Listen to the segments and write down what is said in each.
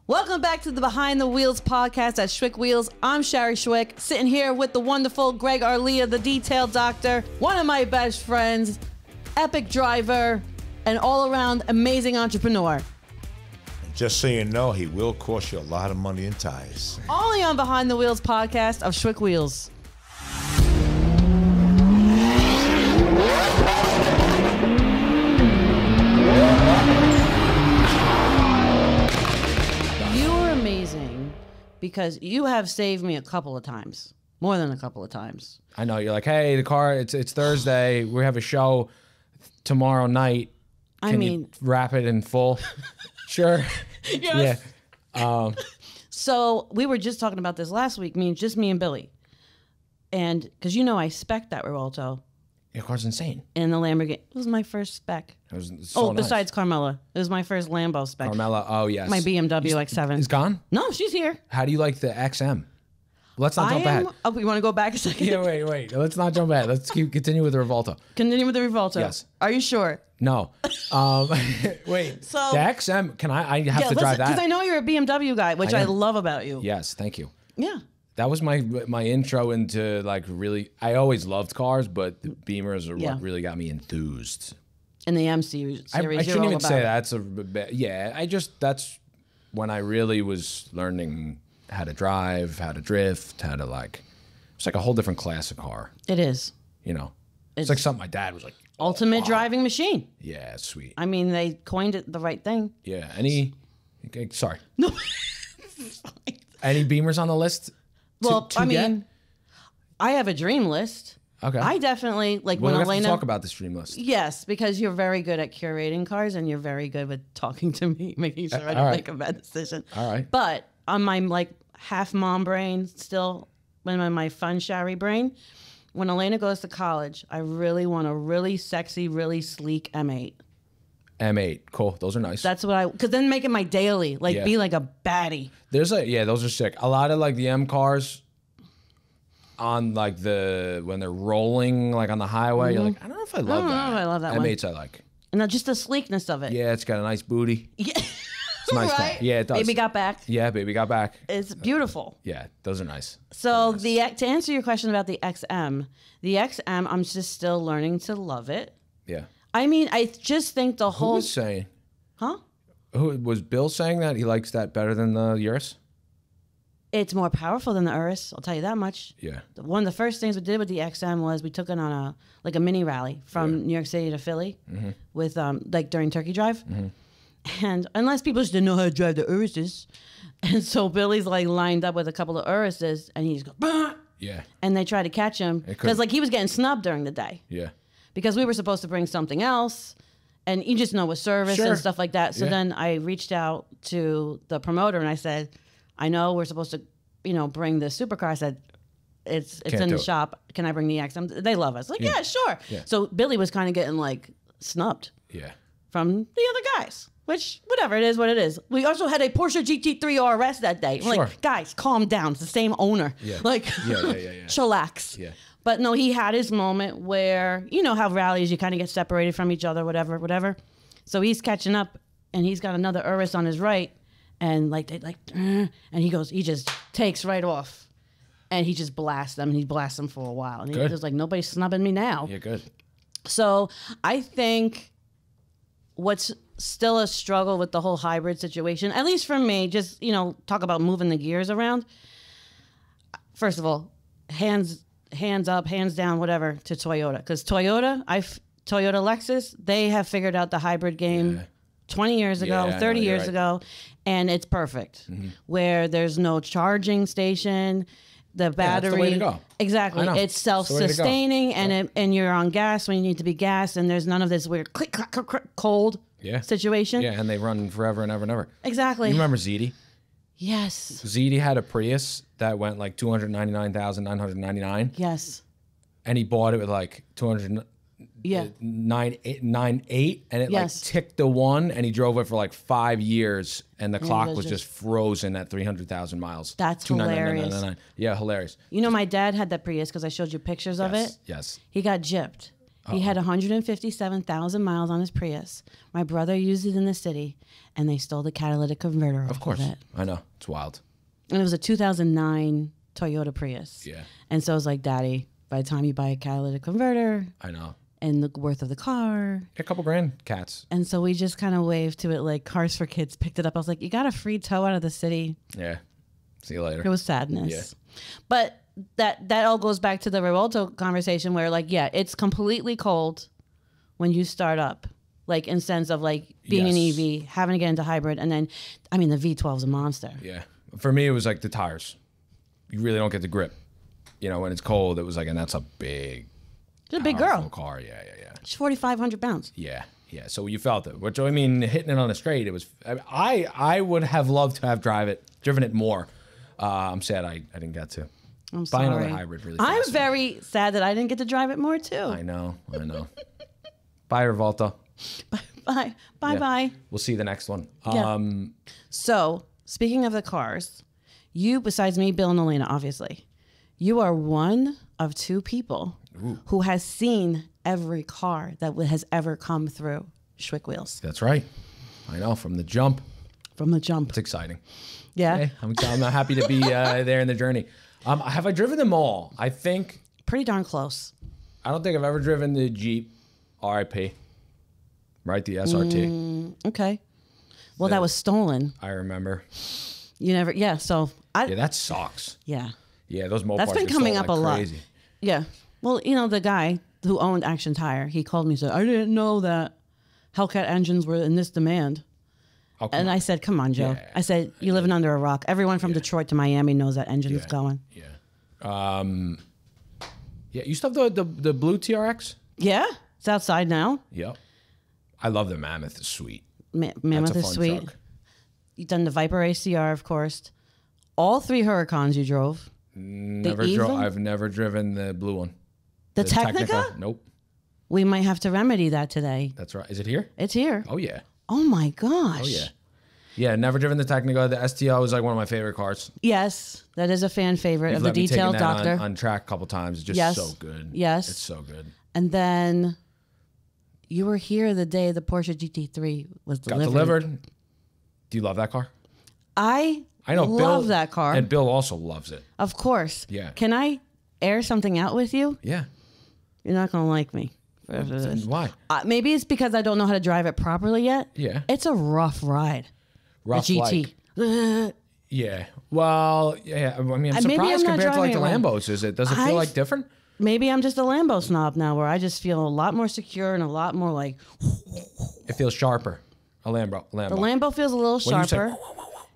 Welcome back to the Behind the Wheels podcast at Schwick Wheels. I'm Shari Schwick, sitting here with the wonderful Greg Arlia, the detail doctor, one of my best friends, epic driver, and all-around amazing entrepreneur. Just so you know, he will cost you a lot of money in tires. Only on Behind the Wheels podcast of Schwick Wheels. Because you have saved me a couple of times, more than a couple of times. I know, you're like, hey, the car, it's Thursday. We have a show tomorrow night. Can you wrap it in full? Sure. Yes. Yeah. So we were just talking about this last week, just me and Billy. And because I spec'd that Rivolto. Your car's insane. In the Lamborghini. It was my first spec. It was so nice. Besides Carmela. It was my first Lambo spec. Carmela, oh yes. My BMW X7. Is gone? No, she's here. How do you like the XM? Let's not jump back. Oh, you want to go back a second? Yeah, wait. Let's not jump back. Let's continue with the Rivolto. Continue with the Rivolto. Yes. Are you sure? No. Wait. So the XM, I have to drive that? Because I know you're a BMW guy, which I love about you. Yes, thank you. Yeah. That was my intro into really. I always loved cars, but the Beamers are what really got me enthused. In the M series, I shouldn't even say that. That's when I really was learning how to drive, how to drift, how to it's like a whole different class of car. It is. It's like something my dad was like. Ultimate driving machine. Yeah, it's sweet. I mean, they coined it the right thing. Yeah. Sorry. No. Any Beamers on the list? Well, I have a dream list. Okay. I definitely when we have Elena to talk about this dream list. Yes, because you're very good at curating cars and you're very good with talking to me, making sure I don't make a bad decision. All right. But on my half mom brain, still in my fun Shari brain, when Elena goes to college, I really want a really sexy, really sleek M8. M8, cool. Those are nice. That's what because then make it my daily, be like a baddie. Those are sick. A lot of the M cars on when they're rolling on the highway, you're like, I don't know if I love that. I love that M8s one. I like. And just the sleekness of it. Yeah, it's got a nice booty. Yeah. It's a nice car. Yeah, it does. Baby got back. Yeah, baby got back. It's beautiful. Yeah, those are nice. So to answer your question about the XM, I'm just still learning to love it. Yeah. I just think the whole... Who was saying? Huh? Who was Bill saying that he likes that better than the Urus? It's more powerful than the Urus, I'll tell you that much. Yeah. One of the first things we did with the XM was we took it on a mini rally from New York City to Philly with during Turkey Drive. And unless people just didn't know how to drive the Uruses. And so Billy's lined up with a couple of Uruses and he's going, bah! Yeah. And they tried to catch him because he was getting snubbed during the day. Yeah. Because we were supposed to bring something else, and you just know with service and stuff like that. So then I reached out to the promoter and I said, I know we're supposed to, bring the supercar. I said, it's in the shop. Can I bring the XM? They love us. Yeah, sure. Yeah. So Billy was kind of getting snubbed. Yeah. From the other guys. Which, whatever, it is what it is. We also had a Porsche GT3 RS that day. Sure. Guys, calm down. It's the same owner. Yeah. Chillax. Yeah. But no, he had his moment where, how rallies, you kind of get separated from each other, whatever. So he's catching up, and he's got another Urus on his right, and and he just takes right off, and he just blasts them, and he blasts them for a while. And he's just like, nobody's snubbing me now. Yeah, good. So I think what's still a struggle with the whole hybrid situation, at least for me, just, talk about moving the gears around. First of all, hands up, hands down, whatever, to Toyota. Because Toyota, Lexus, they have figured out the hybrid game 20 years ago, 30 years ago, and it's perfect. Where there's no charging station, the battery. That's the way to go. Exactly. It's self-sustaining, and you're on gas when you need to be gassed, and there's none of this weird click, clack, click, click, cold situation. Yeah, and they run forever and ever and ever. Exactly. You remember ZD? Yes. ZD had a Prius that went $299,999. Yes. And he bought it with $298, and it ticked the one, and he drove it for 5 years, and the clock was just frozen at 300,000 miles. That's hilarious. Yeah, hilarious. My dad had that Prius because I showed you pictures of it. Yes. He got gypped. He had 157,000 miles on his Prius. My brother used it in the city, and they stole the catalytic converter off Of course. of it. I know. It's wild. And it was a 2009 Toyota Prius. Yeah. And so I was like, Daddy, by the time you buy a catalytic converter I know. and the worth of the car. A couple grand, cats. And so we just kind of waved to it like Cars for Kids picked it up. I was like, you got a free tow out of the city. Yeah. See you later. It was sadness. Yeah. But that all goes back to the Rivolto conversation where like, yeah, it's completely cold when you start up. Like in sense of like being an EV, having to get into hybrid. And then, I mean, the V12 is a monster. Yeah. For me, it was like the tires. You really don't get the grip. You know, when it's cold, it was like, and that's a big, She's a big girl. car. Yeah. She's 4,500 pounds. Yeah. So you felt it. Which, I mean, hitting it on a straight, it was, I would have loved to have driven it more. I'm sad I didn't get to. I'm Buy sorry. another hybrid really fast. I'm very sad that I didn't get to drive it more too. I know. Bye, Rivolto. Bye. Yeah. Bye. We'll see the next one. Yeah. So, speaking of the cars, you, besides me, Bill and Elena, obviously, you are one of two people who has seen every car that has ever come through Schwick Wheels. That's right. I know, from the jump. From the jump. It's exciting. Yeah. Hey, I'm happy to be there in the journey. Have I driven them all? I think. Pretty darn close. I don't think I've ever driven the Jeep RIP. Right? The SRT. Okay. Well, that was stolen. I remember. You never, yeah. So, Yeah, that sucks. Yeah. Yeah, those Mopars That's been get coming stolen up a like lot. crazy. Yeah. Well, you know, the guy who owned Action Tire, he called me and said, I didn't know that Hellcat engines were in this demand. Oh, come And on. I said, come on, Joe. Yeah. I said, you're living under a rock. Everyone from Detroit to Miami knows that engine is going. Yeah. Yeah, you still have the blue TRX? Yeah. It's outside now. Yep. I love the Mammoth. It's sweet. Mammoth That's a is fun sweet. truck. You've done the Viper ACR, of course. All three Huracans you drove. I've never driven the blue one. The Technica? Nope. We might have to remedy that today. That's right. Is it here? It's here. Oh, yeah. Oh, my gosh. Oh, yeah. Yeah, never driven the Technica. The STL was like one of my favorite cars. Yes, that is a fan favorite You've of the let me taken detailed that doctor. on track a couple times. It's just so good. Yes. It's so good. And then you were here the day the Porsche GT3 was Got delivered. delivered. Do you love that car? I know. love Bill, that car. And Bill also loves it. Of course. Yeah. Can I air something out with you? Yeah. You're not going to like me. After this. Why? Maybe it's because I don't know how to drive it properly yet. Yeah. It's a rough ride. Rough the GT. like. Yeah. Well, yeah. I mean, I'm Maybe I'm surprised not compared to like the driving it right. Lambos. Does it feel like different? Maybe I'm just a Lambo snob now where I just feel a lot more secure and a lot more like... It feels sharper. A Lambo. The Lambo feels a little When you say, sharper.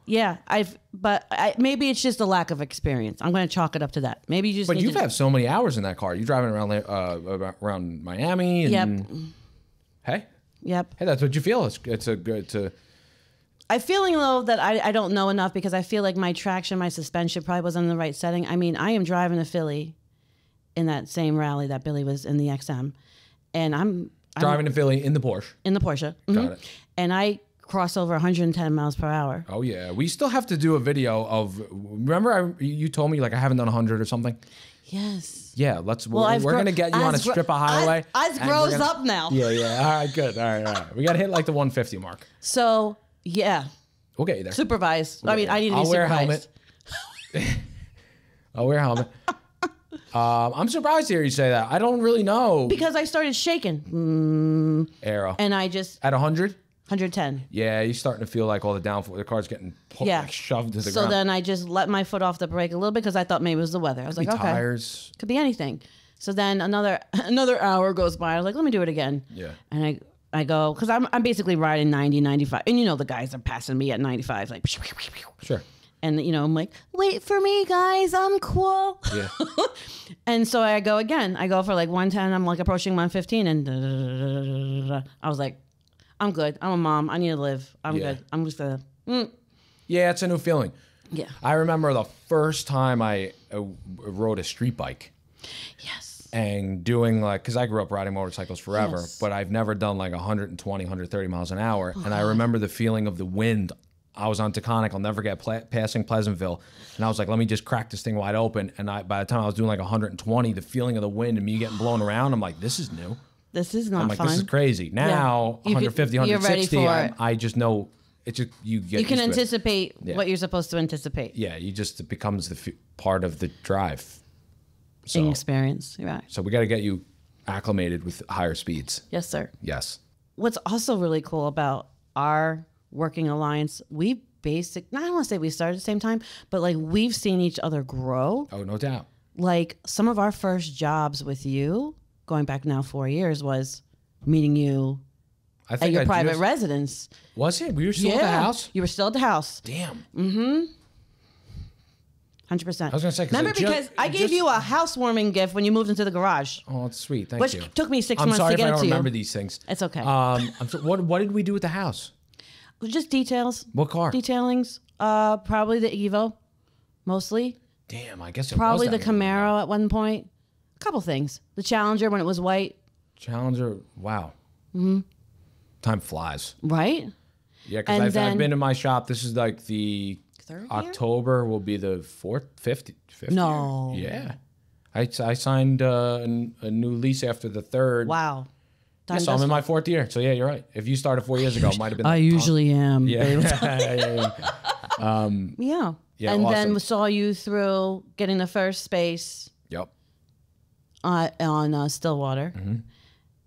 Yeah, maybe it's just a lack of experience. I'm going to chalk it up to that. Maybe you just. But need you've to, had so many hours in that car. You're driving around Miami. And, Yep. Hey, that's what you feel. It's a good. I'm feeling though that I don't know enough because I feel like my traction, my suspension probably wasn't in the right setting. I mean, I am driving a Philly in that same rally that Billy was in the XM, and I'm Driving to Philly in the Porsche. in the Porsche. Got it. And I cross over 110 miles per hour. Oh yeah, we still have to do a video of. Remember, you told me like I haven't done 100 or something. Yes. Yeah, we're gonna get you on a strip of highway. Ours grows up now. Yeah. All right, good. All right. We gotta hit like the 150 mark. So yeah, We'll get you there. supervised. I mean, I need to be I'll wear a supervised. helmet. I'll wear a helmet. I'm surprised to hear you say that. I don't really know. Because I started shaking. Aero. And I just At 100? 110. Yeah, you're starting to feel like all the downforce. The car's getting shoved to the So ground. then I just let my foot off the brake a little bit because I thought maybe it was the weather. I was like, okay, Tires. could be anything. So then another hour goes by. I was like, let me do it again. Yeah. And I go, because I'm basically riding 90, 95. And you know the guys are passing me at 95. Like, Sure. and you know, I'm like, wait for me, guys. I'm cool. Yeah. And so I go again. I go for like 110. I'm like approaching 115. And I was like, I'm good. I'm a mom. I need to live. I'm Yeah. good. I'm just going to. Yeah, it's a new feeling. Yeah. I remember the first time I rode a street bike. Yes. And doing like, because I grew up riding motorcycles forever, Yes. but I've never done like 120, 130 miles an hour. And I remember the feeling of the wind. I was on Taconic. I'll never get passing Pleasantville. And I was like, let me just crack this thing wide open. And by the time I was doing like 120, the feeling of the wind and me getting blown around, I'm like, this is new. This is not I'm like, fun. this is crazy. Now, You could- 150, you're ready 160, for it. I just know it's just, you get You can used to it. anticipate what you're supposed to anticipate. Yeah, you just, it becomes the part of the drive. In experience, right? So we got to get you acclimated with higher speeds. Yes, sir. Yes. What's also really cool about our working alliance, I don't want to say we started at the same time, but like we've seen each other grow. Oh, no doubt. Like some of our first jobs with you, going back now 4 years, was meeting you I think at your private residence. Was it? We were still at the house? You were still at the house. Damn. 100%. I was going to say, remember, because I gave you a housewarming gift when you moved into the garage. Oh, it's sweet. Thank Which you. took me 6 I'm months sorry to get if I it don't to you. remember these things. It's okay. What did we do with the house? Just details. What car? Detailings. Probably the Evo, mostly. Damn, I guess it Probably was the Camaro at one point. A couple things. The Challenger when it was white. Challenger. Wow. Time flies. Right? Yeah, because And I've been in my shop. This is like the Third year? October will be the fifth No. year. Yeah. I signed a new lease after the third. Wow. Yeah, so I'm in my 4th year. So yeah, you're right. If you started 4 years ago, it might have been. I usually am. Yeah. Yeah. Yeah, And awesome. then we saw you through getting the first space Yep. on Stillwater.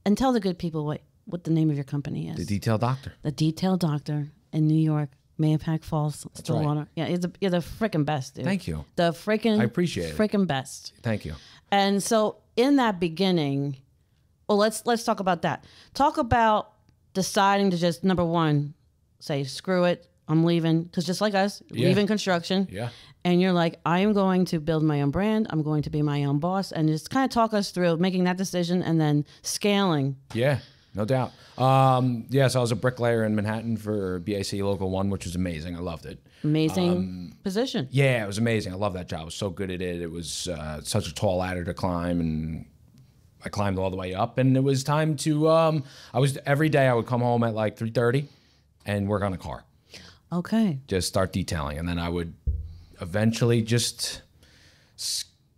And tell the good people what the name of your company is. The Detail Doctor. The Detail Doctor in New York, Mahopac Falls, Stillwater. right. Yeah, you're the freaking best, dude. Thank you. The freaking I appreciate it. freaking best. Thank you. And so in that beginning, well, let's talk about that. Talk about deciding to just, number one, say, screw it, I'm leaving. Because just like us, leaving construction. Yeah. And you're like, I am going to build my own brand. I'm going to be my own boss. And just kind of talk us through making that decision and then scaling. Yeah, no doubt. So I was a bricklayer in Manhattan for BAC Local 1, which was amazing. I loved it. Amazing position. Yeah, it was amazing. I love that job. I was so good at it. It was such a tall ladder to climb, and I climbed all the way up. And it was time to. Every day I would come home at like 3:30 and work on a car. Okay. Just start detailing, and then I would eventually just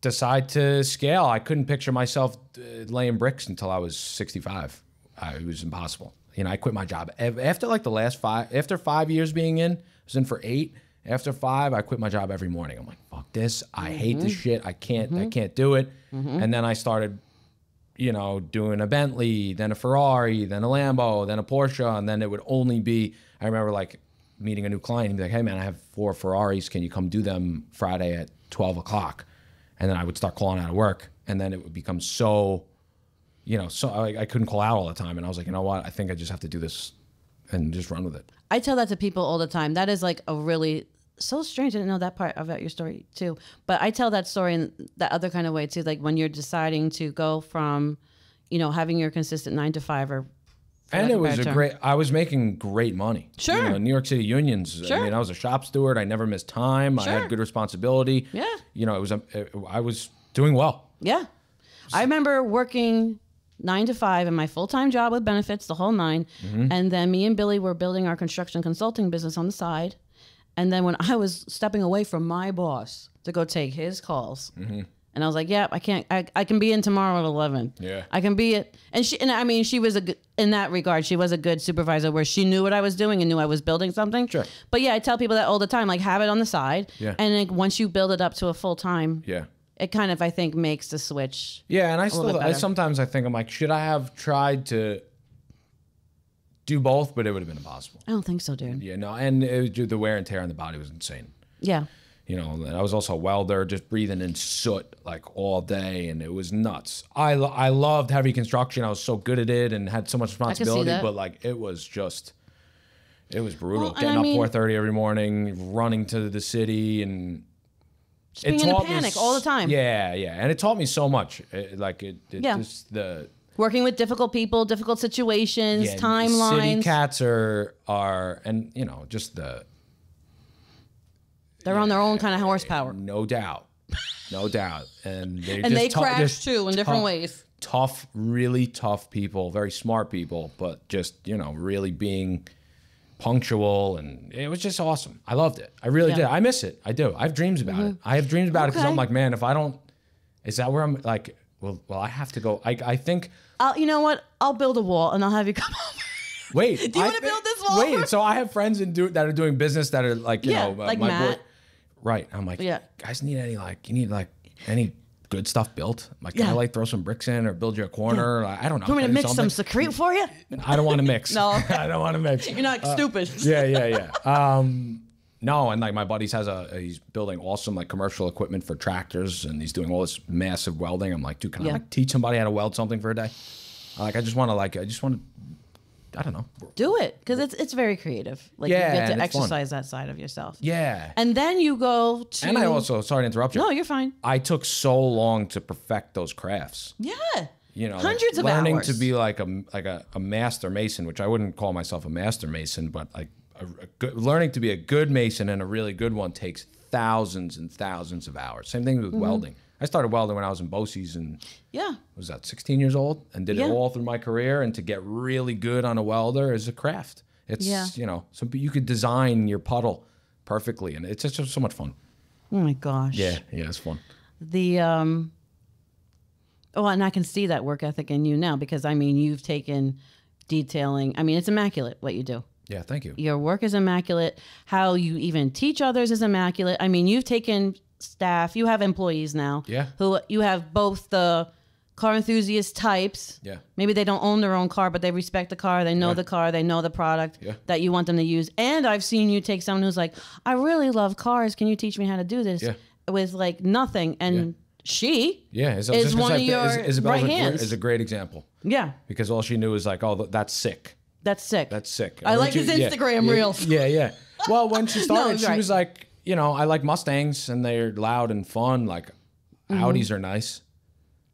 decide to scale. I couldn't picture myself laying bricks until I was 65. It was impossible. You know, I quit my job after like after 5 years being in. I was in for 8. After 5, I quit my job every morning. I'm like, fuck this. I hate this shit. I can't do it. And then I started, doing a Bentley, then a Ferrari, then a Lambo, then a Porsche, and then it would only be. I remember like meeting a new client and be like, hey man, I have 4 Ferraris. Can you come do them Friday at 12 o'clock? And then I would start calling out of work, and then it would become so, I couldn't call out all the time. And I was like, you know what? I think I just have to do this and just run with it. I tell that to people all the time. That is like a really, so strange. I didn't know that part about your story too. But I tell that story in that other kind of way too. Like when you're deciding to go from, having your consistent 9 to 5 or. And it was I was making great money. Sure. New York City unions. Sure. I mean, I was a shop steward. I never missed time. Sure. I had good responsibility. Yeah. I was doing well. Yeah. I remember working 9 to 5 in my full-time job with benefits, the whole 9. And then me and Billy were building our construction consulting business on the side. And then when I was stepping away from my boss to go take his calls, and I was like, yeah, I can't, I can be in tomorrow at 11. Yeah. I can be it. And she was in that regard, she was a good supervisor where she knew what I was doing and knew I was building something. Sure. But yeah, I tell people that all the time, like have it on the side. Yeah. And like once you build it up to a full-time, Yeah. it kind of, I think, makes the switch. Yeah, and little bit better. sometimes I think I'm like, should I have tried to do both? But it would have been impossible. I don't think so, dude. Yeah, no, and the wear and tear on the body was insane. Yeah. I was also a welder, just breathing in soot like all day, and it was nuts. I loved heavy construction. I was so good at it and had so much responsibility, that. but like it was brutal. Well, Getting up 4:30 every morning, running to the city, and Just being in a panic all the time. Yeah, and it taught me so much. Yeah. Just the Working with difficult people, difficult situations, timelines. City cats are and just the. They're on their own kind of horsepower. No doubt. And They crash too in different ways. Tough, really tough people, very smart people, but just, really being punctual, and it was just awesome. I loved it. I really did. I miss it. I do. I have dreams about it. I have dreams about it because I'm like, man, if I don't, is that where I'm like, Well, I have to go. I think. You know what? I'll build a wall and I'll have you come over. Wait. Do you want to build this wall? Wait. So I have friends that are doing business that are like, you know, like my Matt. boy. Right. I'm like, Yeah. guys, you need any good stuff built? Like, can I like throw some bricks in or build you a corner? I don't know. You want me to Can I do mix some something? secrete for you? I don't want to mix. No. I don't want to mix. You're not stupid. Yeah. No, and like my buddies he's building awesome like commercial equipment for tractors, and he's doing all this massive welding. I'm like, dude, can I like teach somebody how to weld something for a day? I just want to, I don't know. Do it, because it's very creative. Like Yeah, you get and to it's fun. exercise that side of yourself. Yeah. And then you go to. And I also, sorry to interrupt you. No, you're fine. I took so long to perfect those crafts. Yeah. You know, Hundreds of learning hours. to be like a master mason, which I wouldn't call myself a master mason, but like learning to be a good mason and a really good one takes thousands and thousands of hours. Same thing with welding. I started welding when I was in BOCES and was that 16 years old, and did it all through my career. And to get really good on a welder is a craft. It's you know, so you could design your puddle perfectly, and it's just so much fun. Oh my gosh. Yeah, it's fun. The oh, and I can see that work ethic in you now, because I mean you've taken detailing. I mean, it's immaculate what you do. Yeah, thank you. Your work is immaculate. How you even teach others is immaculate. I mean, you've taken staff. You have employees now. Yeah. Who you have both the car enthusiast types. Yeah. Maybe they don't own their own car, but they respect the car. They know the car. They know the product that you want them to use. And I've seen you take someone who's like, I really love cars. Can you teach me how to do this? Yeah. With like nothing. And she is one of your right hands. Is a great example. Yeah. Because all she knew is like, oh, that's sick. That's sick. That's sick. I like his Instagram reels. Yeah. Well, when she started, she right. was like, you know, I like Mustangs and they're loud and fun. Like Audis are nice.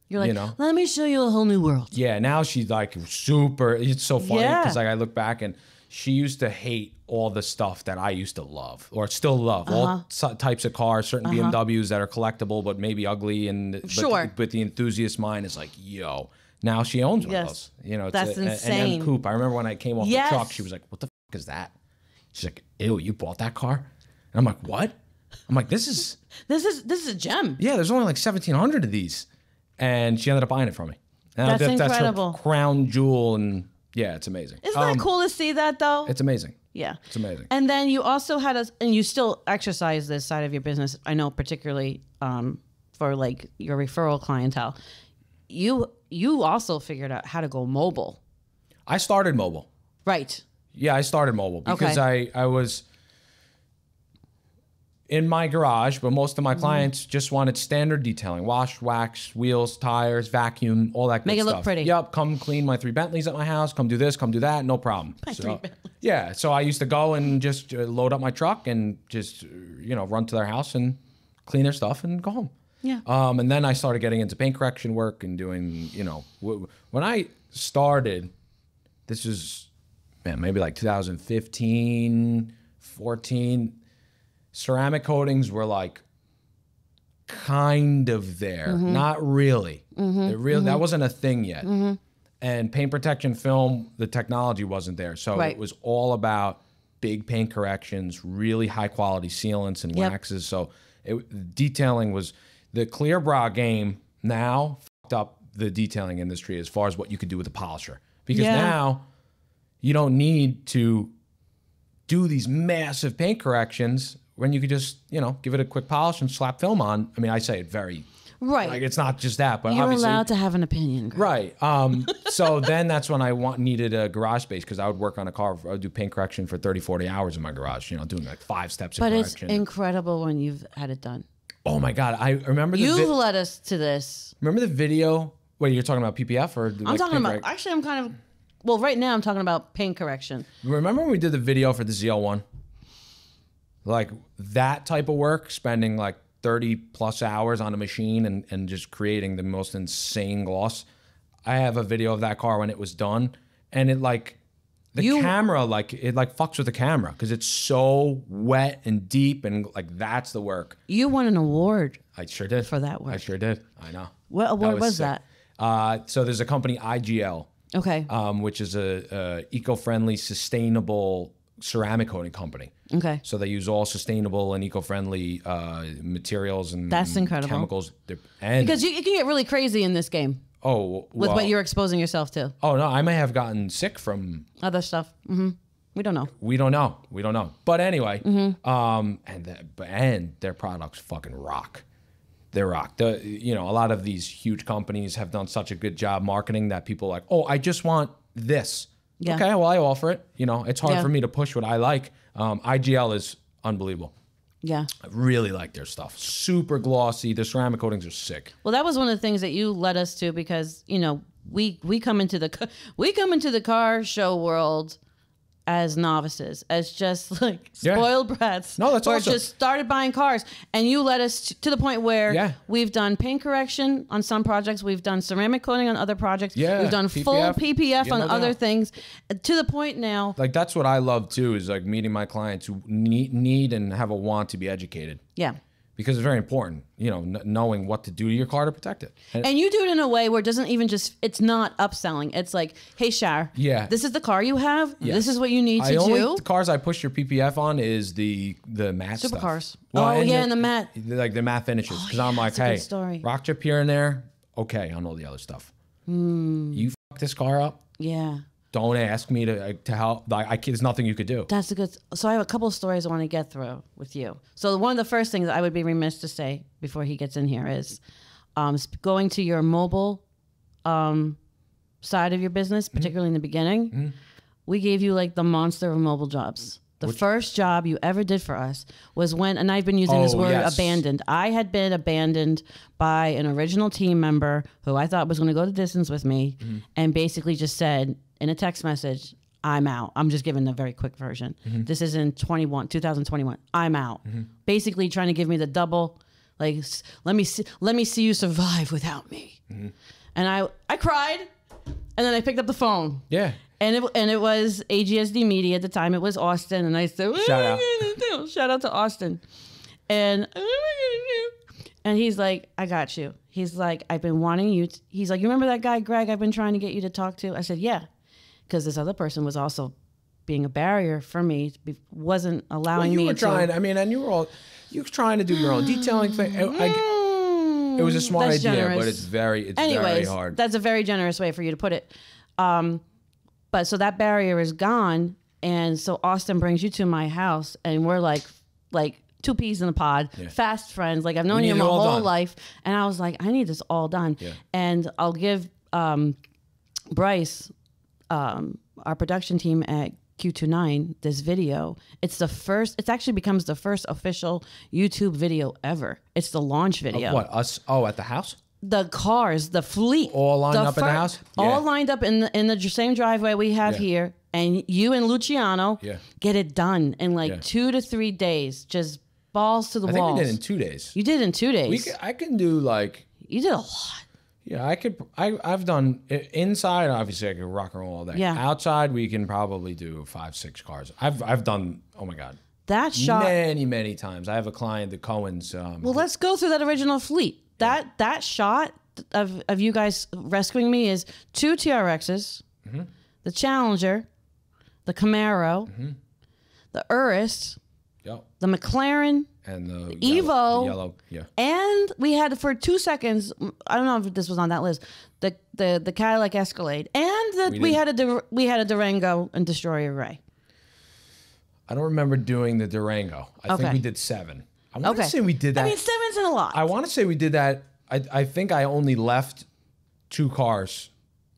You're like, you know? Let me show you a whole new world. Yeah, now she's like super. It's so funny because Yeah. like I look back and she used to hate all the stuff that I used to love or still love. All types of cars, certain BMWs that are collectible but maybe ugly, and but the enthusiast mind is like, yo. Now she owns one of those. You know, That's insane. And coupe. I remember when I came off the truck, she was like, "What the f is that?" She's like, "Ew, you bought that car?" And I'm like, "What?" I'm like, "This is a gem." Yeah, there's only like 1,700 of these, and she ended up buying it from me. And That's That's incredible. her crown jewel, and yeah, it's amazing. Isn't that cool to see that though? It's amazing. Yeah, it's amazing. And then you also had and you still exercise this side of your business. I know, particularly for like your referral clientele. You also figured out how to go mobile. I started mobile. Right. Yeah, I started mobile because I was in my garage, but most of my clients just wanted standard detailing: wash, wax, wheels, tires, vacuum, all that good Make stuff. it look pretty. Yep, come clean my 3 Bentleys at my house, come do this, come do that, no problem. My 3 Bentleys. Yeah, so I used to go and just load up my truck and just, you know, run to their house and clean their stuff and go home. Yeah. And then I started getting into paint correction work and doing, you know, when I started, this was, man, maybe like 2015, 14, ceramic coatings were like kind of there, not really. That wasn't a thing yet. And paint protection film, the technology wasn't there. So it was all about big paint corrections, really high quality sealants and waxes. So detailing was the clear bra game now fucked up the detailing industry as far as what you could do with a polisher. Because now you don't need to do these massive paint corrections when you could just, you know, give it a quick polish and slap film on. I mean, I say it very... Right. Like, it's not just that, but you're obviously... allowed to have an opinion. Girl. Right. So then that's when I needed a garage space because I would work on a car. I would do paint correction for 30, 40 hours in my garage, you know, doing like 5 steps of correction. But it's incredible when you've had it done. Oh, my God. I remember You've led us to this. Remember the video? Wait, you're talking about PPF or... I'm talking about... Actually, I'm kind of... Well, right now I'm talking about paint correction. Remember when we did the video for the ZL1? Like that type of work, spending like 30 plus hours on a machine and just creating the most insane gloss. I have a video of that car when it was done, and it like camera it fucks with the camera because it's so wet and deep, and like that's the work. You won an award. I sure did for that work. I sure did. I know. What award was that? So there's a company, IGL, okay, which is a eco-friendly, sustainable ceramic coating company. Okay. So they use all sustainable and eco-friendly materials and That's incredible. chemicals. And Because it can get really crazy in this game with what you're exposing yourself to. Oh no, I may have gotten sick from Other stuff. We don't know. We don't know. But anyway, and their products fucking rock. They rock. A lot of these huge companies have done such a good job marketing that people are like, oh, I just want this. Yeah. Okay, well, I offer it. It's hard for me to push what I like. IGL is unbelievable. Yeah. I really like their stuff. Super glossy. The ceramic coatings are sick. Well, that was one of the things that you led us to because, we come into the car show world as novices, as just like spoiled brats. No, that's awesome. Or just started buying cars. And you led us to the point where we've done paint correction on some projects. We've done ceramic coating on other projects. Yeah, we've done full PPF on other things. To the point now. Like, that's what I love, too, is like meeting my clients who need and have a want to be educated. Yeah. Because it's very important, knowing what to do to your car to protect it. And you do it in a way where it doesn't even it's not upselling. It's like, hey, Shar, this is the car you have. Yes. This is what you need to do. The cars I push your PPF on is the matte stuff. Supercars. And the matte. Like the matte finishes. Because I'm like, hey, rock chip here and there. Okay, on all the other stuff. You fuck this car up. Yeah. Don't ask me to help. There's nothing you could do. That's a good. So I have a couple of stories I want to get through with you. So one of the first things I would be remiss to say before he gets in here is going to your mobile side of your business, particularly in the beginning. We gave you like the monster of mobile jobs. The first job you ever did for us was when, and I've been using this word abandoned. I had been abandoned by an original team member who I thought was going to go the distance with me and basically just said, in a text message, I'm out. I'm just giving the very quick version. This is in 2021. I'm out. Basically trying to give me the double, like, let me see you survive without me. And I cried, and then I picked up the phone. Yeah. And it was AGSD Media at the time. It was Austin, and I said, shout out to Austin. And he's like, I got you. He's like, I've been wanting you. He's like, you remember that guy, Greg, I've been trying to get you to talk to? I said, yeah. Because this other person was also being a barrier for me, wasn't allowing me to. You were trying, and you were trying to do your own detailing thing. It was a smart idea, generous. But it's very hard. That's a very generous way for you to put it. But so that barrier is gone. And so Austin brings you to my house, and we're like two peas in a pod, fast friends. Like, I've known you my whole life. And I was like, I need this all done. Yeah. And I'll give Bryce, our production team at Q29, this video. It actually becomes the first official YouTube video ever. It's the launch video. Of what, us? Oh, at the house? The cars, the fleet. All lined up in the house? All lined up in the same driveway we have here. And you and Luciano get it done in 2 to 3 days. Just balls to the walls. I think we did it in 2 days. You did it in 2 days. I can do You did a lot. Yeah, I could. I've done inside. Obviously, I could rock and roll all day. Yeah. Outside, we can probably do 5-6 cars. I've done. Oh my god. That shot many times. I have a client, the Cohens. Well, let's go through that original fleet. That shot of you guys rescuing me is 2 TRXs, the Challenger, the Camaro, the Urus, the McLaren. And the Evo, yellow, and we had for 2 seconds. I don't know if this was on that list. The Cadillac Escalade, and we had a Durango and Destroyer Ray. I don't remember doing the Durango. I think we did 7. I want to say we did that. 7's in a lot. I want to say we did that. I think I only left 2 cars.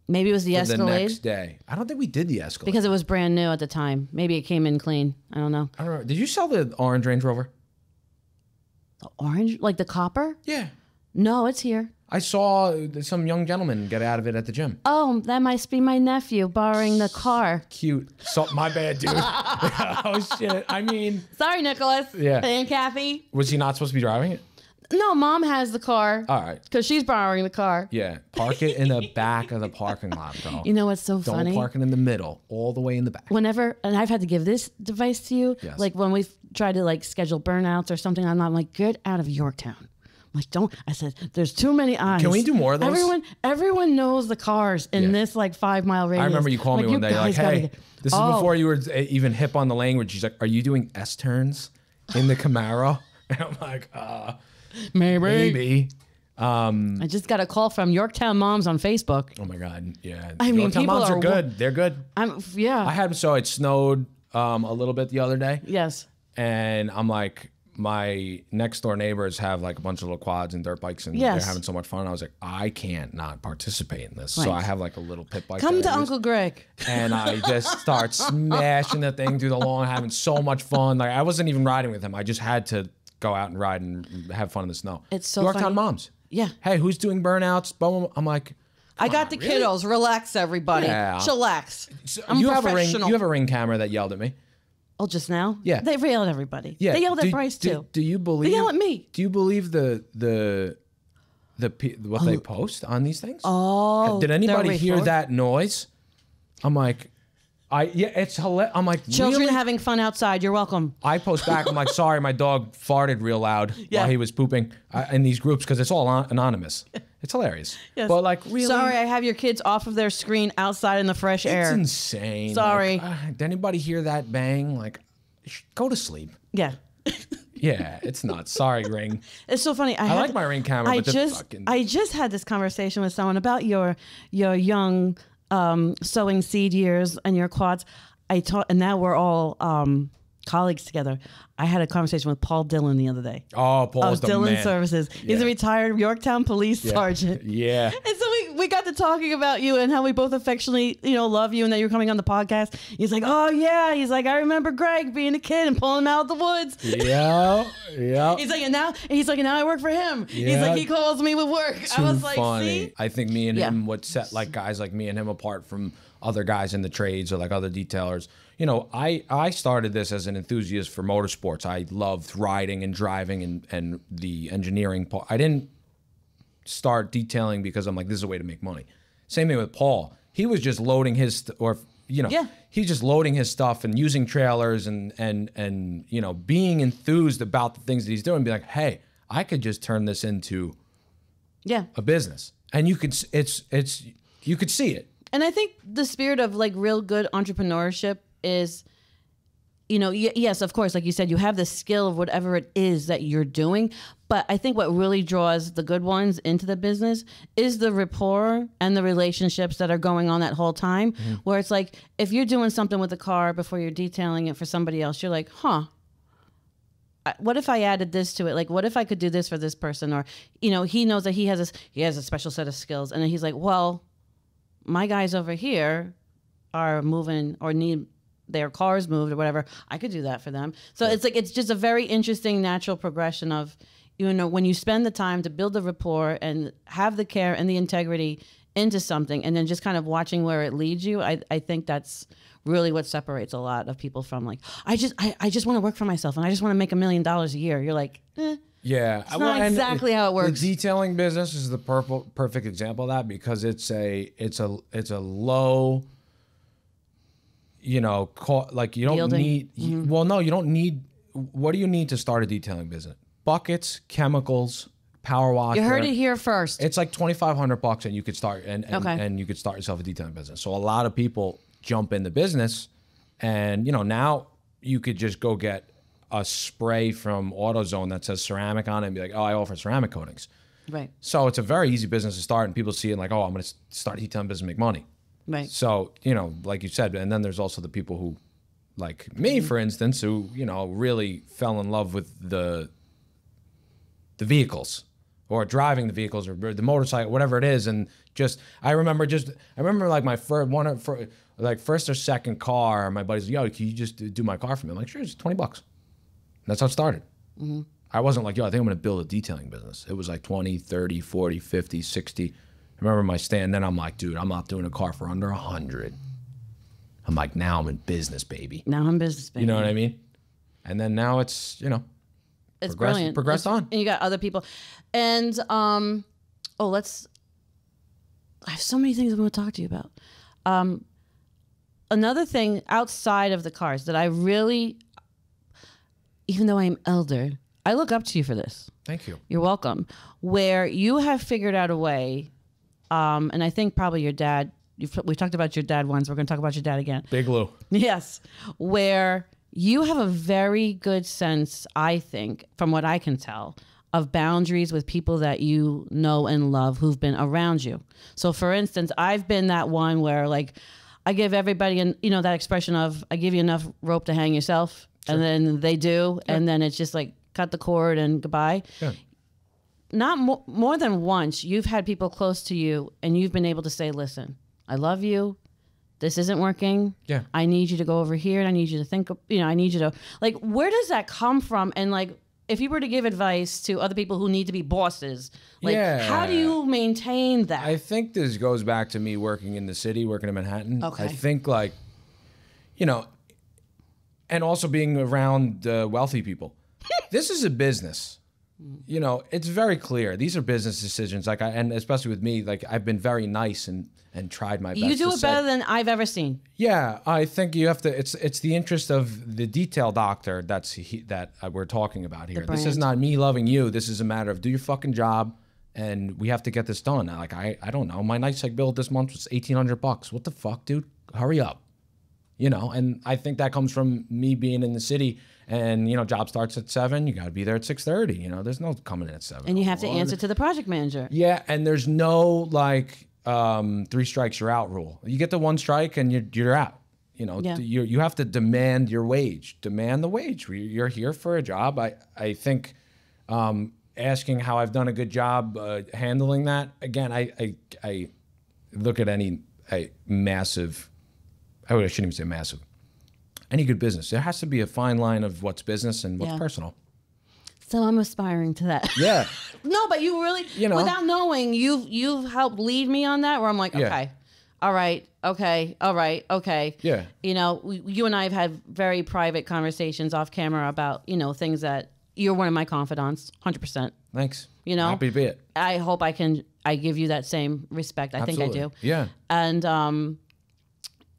Maybe it was the Escalade. The next day. I don't think we did the Escalade because it was brand new at the time. Maybe it came in clean. I don't know. Did you sell the orange Range Rover? The orange, like the copper? Yeah. No, it's here. I saw some young gentleman get out of it at the gym. Oh, that must be my nephew borrowing the car. Cute. So, my bad, dude. Oh, shit. Sorry, Nicholas. Yeah. And Kathy. Was he not supposed to be driving it? No, Mom has the car. All right. Because she's borrowing the car. Yeah. Park it in the back of the parking lot, bro. You know what's so funny? Don't park it in the middle, all the way in the back. Whenever, and I've had to give this device to you, yes. like when we've tried to schedule burnouts or something, I'm like, get out of Yorktown. like, don't. I said, there's too many eyes. Can we do more of those? Everyone knows the cars in this like 5 mile radius. I remember you called me one day, like, hey, this is before you were even hip on the language. She's like, are you doing S-turns in the Camaro? And I'm like, maybe. I just got a call from Yorktown Moms on Facebook. Oh my God, yeah. I mean, Yorktown people moms are good. They're good. It snowed a little bit the other day. Yes. And I'm like, my next door neighbors have like a bunch of little quads and dirt bikes, and they're having so much fun. I was like, I can't not participate in this. Right. So I have like a little pit bike. Come to Uncle Greg. And I just start smashing the thing through the lawn, having so much fun. Like I wasn't even riding with him. I just had to go out and ride and have fun in the snow. It's so Yorktown funny. Moms. Yeah. Hey, who's doing burnouts? Boom. I'm like, I got the kiddos. Relax, everybody. Yeah. Chillax. So I'm professional. You have a ring camera that yelled at me. Oh, just now? Yeah. They yelled at everybody. Yeah. They yelled at Bryce too. Do you believe? They yell at me. Do you believe what they post on these things? Oh. Did anybody hear that noise? I'm like, it's hilarious. I'm like, children really? having fun outside. You're welcome. I post back. I'm like, sorry, my dog farted real loud while he was pooping in these groups because it's all anonymous. It's hilarious. Yes. But like, really? Sorry, I have your kids off of their screen outside in the fresh air. It's insane. Sorry. Like, did anybody hear that bang? Like, go to sleep. Yeah. Yeah, it's nuts. Sorry, Ring. It's so funny. I like my Ring camera, but I just had this conversation with someone about your young sowing seed years and your quads. And now we're all colleagues together. I had a conversation with Paul Dillon the other day. Oh, Paul's the Dillon man. Services. He's a retired Yorktown police sergeant. Yeah. And so we got to talking about you and how we both affectionately, love you and that you're coming on the podcast. He's like, oh yeah. He's like, I remember Greg being a kid and pulling him out of the woods. Yeah. He's like, and now I work for him. Yeah. He's like, he calls me with work. Too I was like, funny. see? I think me and him would set like guys like me and him apart from other guys in the trades or like other detailers. I started this as an enthusiast for motorsports. I loved riding and driving and the engineering part. I didn't start detailing because I'm like, this is a way to make money. Same thing with Paul. He was just loading his, he's just loading his stuff and using trailers and being enthused about the things that he's doing. Be like, hey, I could just turn this into a business, and you could you could see it. And I think the spirit of like real good entrepreneurship is, yes, of course, like you said, you have the skill of whatever it is that you're doing. But I think what really draws the good ones into the business is the rapport and the relationships that are going on that whole time. Mm-hmm. Where it's like, if you're doing something with a car before you're detailing it for somebody else, you're like, what if I added this to it? Like, what if I could do this for this person? Or, he knows that he has a special set of skills. And then he's like, well, my guys over here are moving or need their cars moved or whatever. I could do that for them. So it's just a very interesting natural progression of, when you spend the time to build the rapport and have the care and the integrity into something and then just kind of watching where it leads you. I think that's really what separates a lot of people from like, I just want to work for myself and I just want to make $1 million a year. You're like, Yeah, it's not exactly how it works. The detailing business is the perfect example of that because it's a low, like you don't Yielding. need. Mm-hmm. Well, no, you don't need. What do you need to start a detailing business? Buckets, chemicals, power washer. You heard it here first. It's like $2,500 and you could start and you could start yourself a detailing business. So a lot of people jump in the business, and now you could just go get a spray from AutoZone that says ceramic on it and be like, oh, I offer ceramic coatings. Right. So it's a very easy business to start, and people see it like, oh, I'm going to start a detailing business and make money. Right. So, like you said, and then there's also the people who, like me, for instance, who, really fell in love with the vehicles or driving the vehicles or the motorcycle, whatever it is. And I remember like my first or second car, my buddy's like, yo, can you just do my car for me? I'm like, sure, it's $20. That's how it started. Mm-hmm. I wasn't like, yo, I think I'm going to build a detailing business. It was like 20, 30, 40, 50, 60. I remember my stand. Then I'm like, dude, I'm not doing a car for under 100. I'm like, now I'm in business, baby. Now I'm in business, baby. You know what I mean? And then now it's, it's brilliant. Progressed on. And you got other people. And, I have so many things I want to talk to you about. Another thing outside of the cars that I really, even though I'm elder, I look up to you for this. Thank you. You're welcome. Where you have figured out a way, and I think probably your dad, we talked about your dad once. We're going to talk about your dad again. Big Lou. Yes. Where you have a very good sense, I think, from what I can tell, of boundaries with people that you know and love who've been around you. So for instance, I've been that one where like I give everybody, that expression of I give you enough rope to hang yourself. Sure. And then they do. Yeah. And then it's just like cut the cord and goodbye. Yeah. Not more than once, you've had people close to you and you've been able to say, listen, I love you. This isn't working. Yeah. I need you to go over here and I need you to think, I need you to, like, where does that come from? And like, if you were to give advice to other people who need to be bosses, like, how do you maintain that? I think this goes back to me working in the city, working in Manhattan. Okay. I think like, and also being around wealthy people. This is a business. It's very clear. These are business decisions. Like, and especially with me, like I've been very nice and tried my best. You do it better than I've ever seen. Yeah, I think you have to. It's the interest of the detail doctor that we're talking about here. This is not me loving you. This is a matter of do your fucking job, and we have to get this done. Like I don't know. My nightstick bill this month was $1,800. What the fuck, dude? Hurry up. And I think that comes from me being in the city. And, job starts at 7. You got to be there at 6:30. There's no coming in at 7. And you have to answer to the project manager. Yeah, and there's no, 3 strikes, you're out rule. You get the 1 strike and you're out. You have to demand your wage. Demand the wage. You're here for a job. I think asking how I've done a good job handling that, again, I look at any massive, I shouldn't even say massive, any good business. There has to be a fine line of what's business and what's personal. So I'm aspiring to that. Yeah. No, but you really, without knowing, you've helped lead me on that where I'm like, okay, all right, okay, all right, okay. Yeah. You and I have had very private conversations off camera about, things that you're one of my confidants, 100%. Thanks. Happy to be it. I hope I give you that same respect. I think I do. Yeah. And,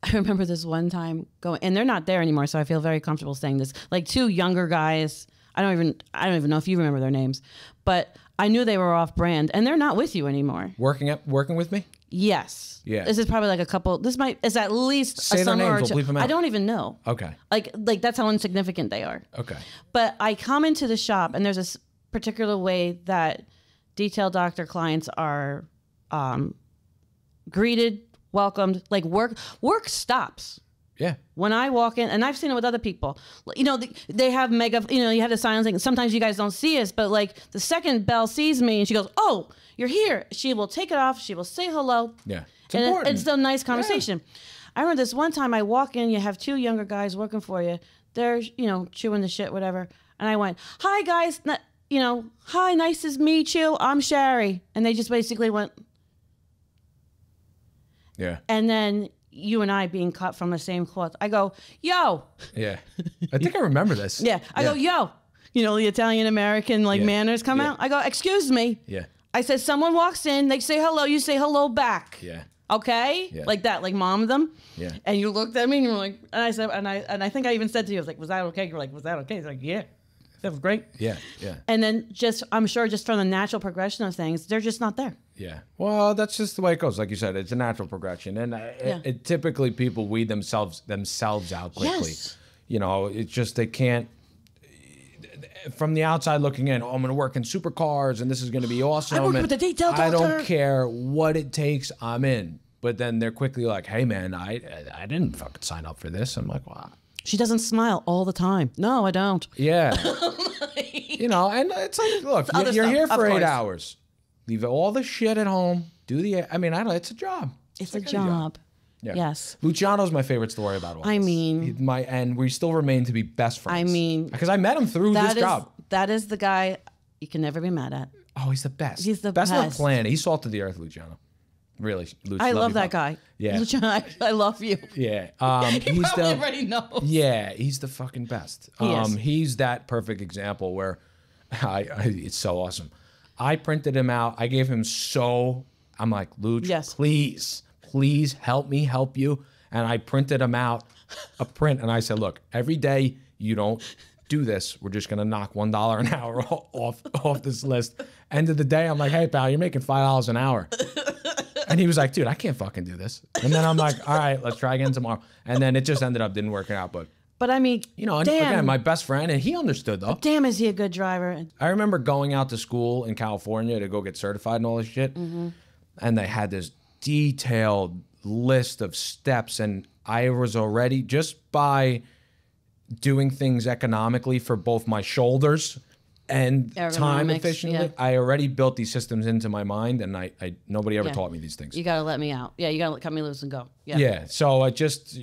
I remember this one time going, and they're not there anymore, so I feel very comfortable saying this. Like 2 younger guys, I don't even know if you remember their names, but I knew they were off brand, and they're not with you anymore. Working with me? Yes. Yeah. This is probably like a couple. Is at least say a summer their names, or 2. We'll bleep them out. I don't even know. Okay. Like that's how insignificant they are. Okay. But I come into the shop, and there's this particular way that detail doctor clients are greeted. Welcomed, like work stops. Yeah. When I walk in, and I've seen it with other people, they have mega, you have the signs, like sometimes you guys don't see us, but like the second Belle sees me and she goes, oh, you're here. She will take it off. She will say hello. Yeah. It's and important. It's a nice conversation. Yeah. I remember this one time I walk in, you have 2 younger guys working for you. They're, chewing the shit, whatever. And I went, hi guys, hi, nice to meet you. I'm Sherry. And they just basically went, yeah. And then you and I being cut from the same cloth. I go, yo. Yeah. I think I remember this. Yeah. I go, yo. The Italian-American manners come out. I go, excuse me. Yeah. I said, someone walks in, they say hello, you say hello back. Yeah. Okay? Yeah. Like that, like mom of them. Yeah. And you looked at me and you were like, and I said, and I think I even said to you, I was like, was that okay? You were like, was that okay? He's like, yeah. That was great. Yeah, yeah. And then I'm sure just from the natural progression of things, they're just not there. Yeah. Well, that's just the way it goes. Like you said, it's a natural progression. And it typically people weed themselves out quickly. Yes. It's just they can't, from the outside looking in, I'm going to work in supercars and this is going to be awesome. I work with the detail doctor. I don't care what it takes, I'm in. But then they're quickly like, hey, man, I didn't fucking sign up for this. I'm like, wow. She doesn't smile all the time. No, I don't. Yeah. And it's like, look, you're here for 8 hours. Leave all the shit at home. It's a job. It's a job. Yeah. Yes. Luciano's my favorite story about all this. And we still remain to be best friends. Because I met him through this job. That is the guy you can never be mad at. Oh, he's the best. He's the best. Best on the planet. He's salt of the earth, Luciano. Really, I love that guy. Yeah, Luciano, I love you. Yeah, he probably already knows. Yeah, he's the fucking best. He's that perfect example where it's so awesome. I printed him out. I gave him I'm like, Luch, please help me help you. And I printed him out a print, and I said, look, every day you don't do this. We're just gonna knock $1 an hour off this list. End of the day, I'm like, hey pal, you're making $5 an hour. And he was like, dude, I can't fucking do this. And then I'm like, all right, let's try again tomorrow. And then it just ended up didn't work out. But I mean, you know, and damn, again, my best friend, and he understood though. damn, is he a good driver? I remember going out to school in California to go get certified and all this shit. And they had this detailed list of steps. And I was already, just by doing things economically for both my shoulders and time efficiently, yeah. I already built these systems into my mind, and I nobody ever taught me these things. You gotta let me out. Yeah, you gotta cut me loose and go. Yeah. Yeah. So just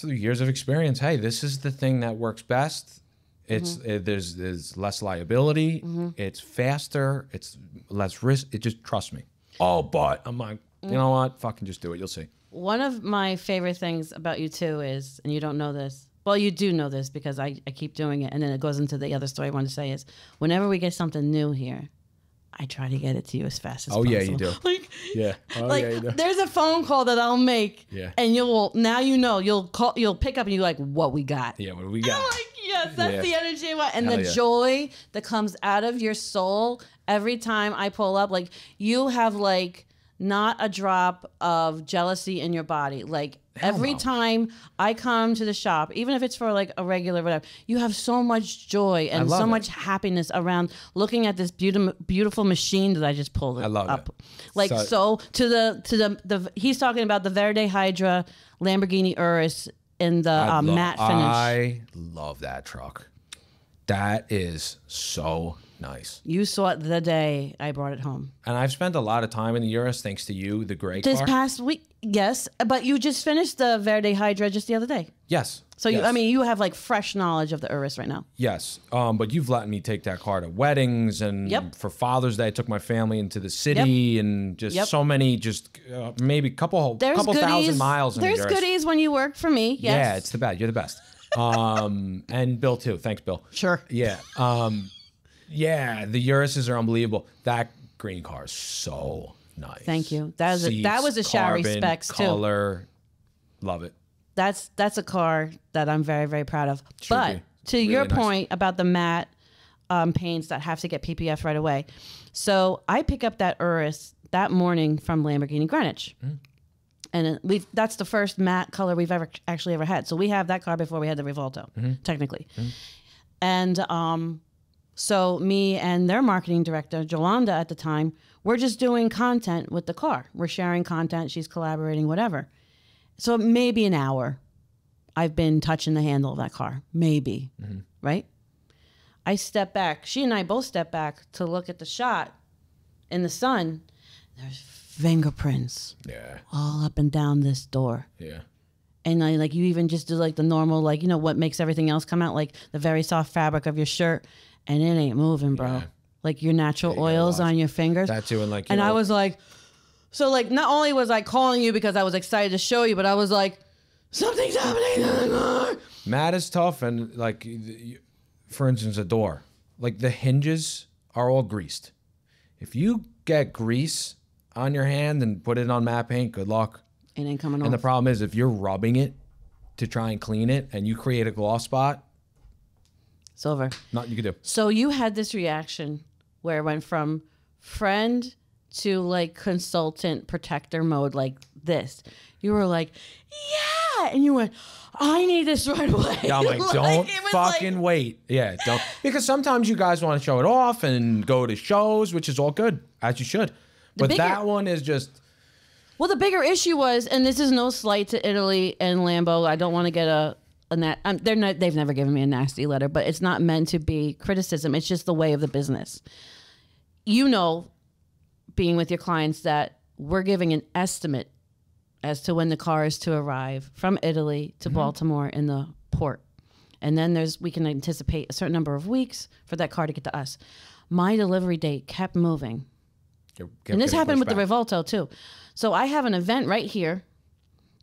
through years of experience, hey, this is the thing that works best. It's there's less liability. It's faster. It's less risk. It just trust me. Oh, but I'm like, you know what? Fucking just do it. You'll see. One of my favorite things about you too is, and you don't know this. Well, you do know this because I keep doing it, and then it goes into the other story I want to say is, whenever we get something new here, I try to get it to you as fast as possible. Yeah, you do. Like, yeah. Oh, like, yeah, you do. there's a phone call that I'll make, and you'll pick up and you're like, what we got? Yeah, what do we got? I'm like, yes, that's the energy I want. And Hell the joy that comes out of your soul every time I pull up, like, you have, like, not a drop of jealousy in your body. Like, every time I come to the shop, even if it's for like a regular whatever, you have so much joy and so much happiness around looking at this beautiful machine that I just pulled up. I love it. Like, so to the he's talking about the Verde Hydra Lamborghini Urus in the matte finish. I love that truck. That is so nice. You saw it the day I brought it home. And I've spent a lot of time in the Urus thanks to you, the gray car. This past week, yes, but you just finished the Verde Hydra just the other day. Yes. So yes. you have like fresh knowledge of the Urus right now. Yes, but you've let me take that car to weddings, and for Father's Day, I took my family into the city, and just so many, maybe a couple thousand miles. In There's goodies when you work for me. Yes. Yeah, it's the best. You're the best. And Bill too. Thanks, Bill. Sure. Yeah. Yeah, the Uruses are unbelievable. That green car is so nice. Thank you. That was a shower specs too. Color, love it. That's a car that I'm very, very proud of. Should but be. to Really your nice. point about the matte paints that have to get PPF right away, so I pick up that Urus that morning from Lamborghini Greenwich. And that's the first matte color we've ever had. So we have that car before we had the Rivolto, technically. And so me and their marketing director, Jolanda at the time, we're just doing content with the car. We're sharing content. She's collaborating, whatever. So maybe an hour I've been touching the handle of that car. Maybe, right? I step back. She and I both step back to look at the shot in the sun. There's fingerprints all up and down this door. Yeah. And you even just do like the normal, like, you know, what makes everything else come out, like the very soft fabric of your shirt, and it ain't moving, bro. Yeah. Like your natural oils on your fingers. That too, and I was like, so like, not only was I calling you because I was excited to show you, but I was like, something's happening. Matte is tough, and like, for instance, a door, like the hinges are all greased. If you get grease on your hand and put it on matte paint, good luck. It ain't coming off. And the problem is, if you're rubbing it to try and clean it and you create a gloss spot, it's over. Nothing you can do. So you had this reaction where it went from friend to like consultant protector mode, like this. You were like, yeah. And you went, I need this right away. Yeah, I'm like, don't fucking wait. Yeah, don't. Because sometimes you guys want to show it off and go to shows, which is all good, as you should. But that one is just... Well, the bigger issue was, and this is no slight to Italy and Lambo. I don't want to get they've never given me a nasty letter, but it's not meant to be criticism. It's just the way of the business. You know, being with your clients, that we're giving an estimate as to when the car is to arrive from Italy to Baltimore in the port. And then we can anticipate a certain number of weeks for that car to get to us. My delivery date kept moving. And this happened with the Rivolto too. So I have an event right here,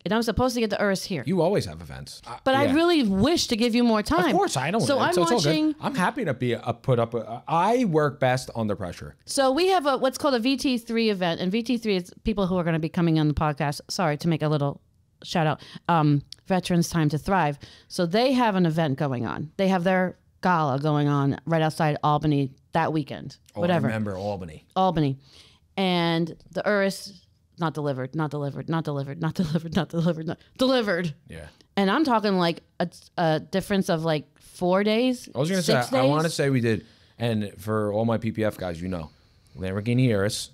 and I'm supposed to get the Urus here. You always have events. But I really wish to give you more time. Of course, I don't. So I'm watching. I'm happy to be I work best under pressure. So we have what's called a VT3 event, and VT3 is people who are going to be coming on the podcast. Sorry to make a little shout out, Veterans Time to Thrive. So they have an event going on. They have their gala going on right outside Albany that weekend. Whatever. I remember Albany. Albany. And the Urus, not delivered, not delivered, not delivered, not delivered, not delivered, not delivered. Yeah. And I'm talking like a difference of like 4 days. I was going to say, I want to say we did, and for all my PPF guys, you know, Lamborghini Urus.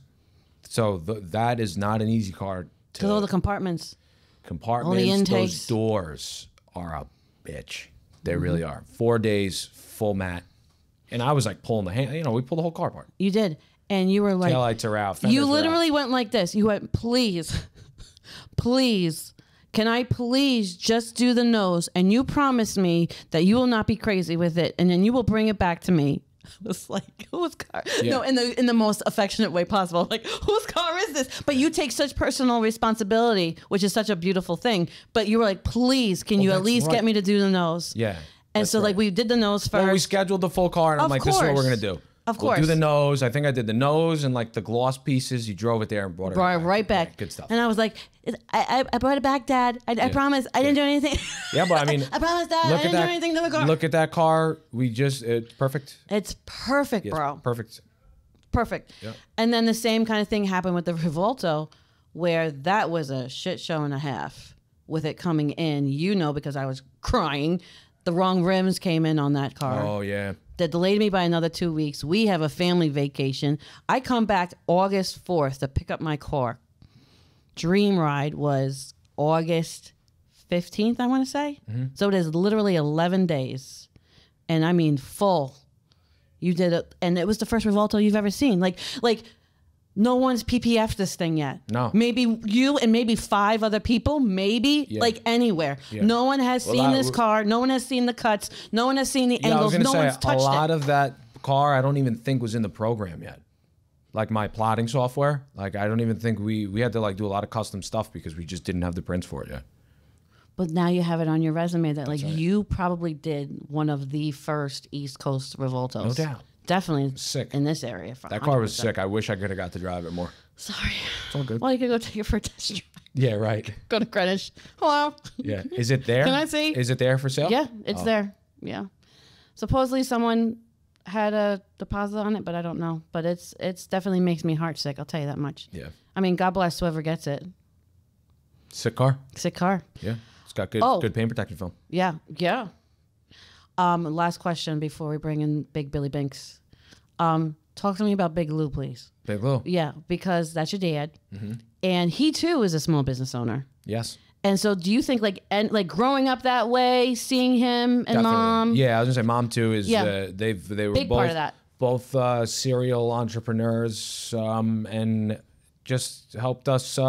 So that is not an easy car to. All the compartments. Compartments, all the intakes. Those doors are a bitch. They really are. 4 days, full mat. And I was like pulling the hand, you know, we pulled the whole car apart. You did. And you were like. Taillights are out. Fenders You literally are out. went like this. You went, please, please, can I please just do the nose? And you promise me that you will not be crazy with it. And then you will bring it back to me. I was like, whose car? Yeah. No, in the most affectionate way possible. Like, whose car is this? But you take such personal responsibility, which is such a beautiful thing. But you were like, please, can you at that's least right. get me to do the nose? Yeah. And so, like, we did the nose first. Well, we scheduled the full car, and I'm Of like, this is what we're course. going to do. Of We'll do course. the nose. I think I did the nose and like the gloss pieces. You drove it there and brought it right back. Yeah, good stuff. And I was like, I brought it back, Dad. I promise. I didn't do anything. Yeah, but I mean, I promise, Dad. I look at didn't do that. anything to the car. Look at that car. It's perfect. It's perfect, Yes, bro. Perfect. Perfect. Yep. And then the same kind of thing happened with the Rivolto, where that was a shit show and a half with it coming in. You know, because I was crying. The wrong rims came in on that car. Oh, yeah. That delayed me by another 2 weeks. We have a family vacation. I come back August 4th to pick up my car. Dream ride was August 15th, I want to say. So it is literally 11 days. And I mean full. You did it. And it was the first Rivolto you've ever seen. Like no one's PPF'd this thing yet. No. Maybe you and maybe 5 other people, maybe, Yeah. like anywhere. Yeah. No one has seen this car. No one has seen the cuts. No one has seen the Yeah, I was angles. going to No say, one's touched a lot it. of that car I don't even think was in the program yet. Like my plotting software. Like I don't even think we had to like do a lot of custom stuff because we just didn't have the prints for it yet. But now you have it on your resume that like you probably did one of the first East Coast Rivoltos. No doubt. Definitely Sick. in this area. That car was 100%. sick. I wish I could have got to drive it more. Sorry. It's all good. Well, you could go take it for a test drive. Yeah, right. Go to Greenwich. Hello. Yeah. Is it there? Can I see? Is it there for sale? Yeah, it's there. Yeah. Supposedly someone had a deposit on it, but I don't know. But it's definitely makes me heart sick. I'll tell you that much. Yeah. I mean, God bless whoever gets it. Sick car. Sick car. Yeah. It's got good paint protection film. Yeah. Yeah. Last question before we bring in Big Billy Binks. Talk to me about Big Lou, please. Big Lou. Yeah, because that's your dad, and he too is a small business owner. Yes. And so, do you think like growing up that way, seeing him and mom? Yeah, I was gonna say mom too is Yeah. they were Big both part of that. both serial entrepreneurs and just helped us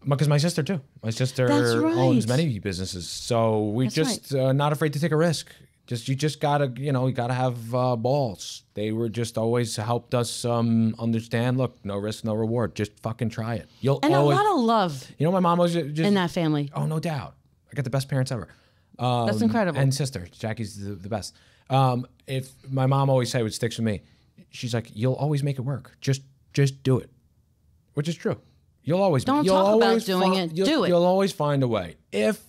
because my sister too. My sister That's right. owns many businesses, so we That's just not afraid to take a risk. You just gotta you gotta have balls. They were just always helped us understand. Look, no risk, no reward. Just fucking try it. You'll And always. a lot of love You know, my mom was just in that family. Oh, no doubt. I got the best parents ever. That's incredible. And sister, Jackie's the best. If my mom always said what sticks with me, she's like, "You'll always make it work. Just do it," which is true. You'll always Don't you'll talk about always doing it. Do it. You'll always find a way if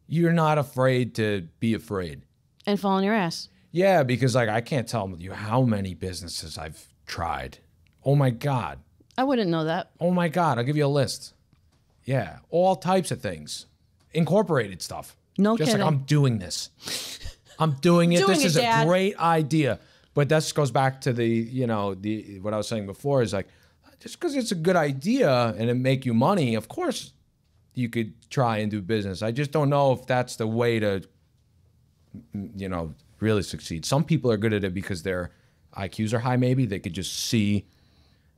you're not afraid to be afraid. And fall on your ass. Yeah, because like I can't tell you how many businesses I've tried. Oh my God. I wouldn't know that. Oh my God, I'll give you a list. Yeah, all types of things. Incorporated stuff. No Just kidding. like, I'm doing this. I'm doing it. Doing This it, is Dad. a great idea. But that goes back to the what I was saying before is like, just because it's a good idea and it make you money, of course you could try and do business. I just don't know if that's the way to, really succeed. Some people are good at it because their IQs are high, maybe. They could just see,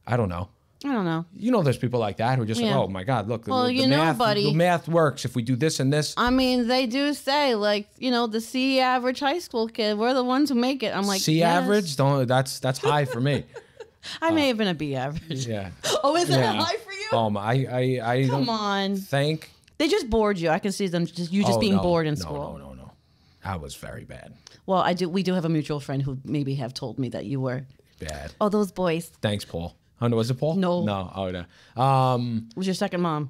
I don't know. I don't know. You know, there's people like that who are just Yeah. like, oh my God, look, Well, the you know, math, buddy. the math works if we do this and this. I mean, they do say like, the C average high school kid, we're the ones who make it. I'm like, C yes. average, that's high for me. I may have been a B average. Yeah. Oh, is it Yeah. high for you? I Come don't on. think. They just bored you. I can see them just being no, bored in no, school. No. I was very bad. Well, we do have a mutual friend who maybe have told me that you were. Bad. Oh, those boys. Thanks, Paul. Oh, no, was it Paul? No. No. Oh, no. Was your second mom?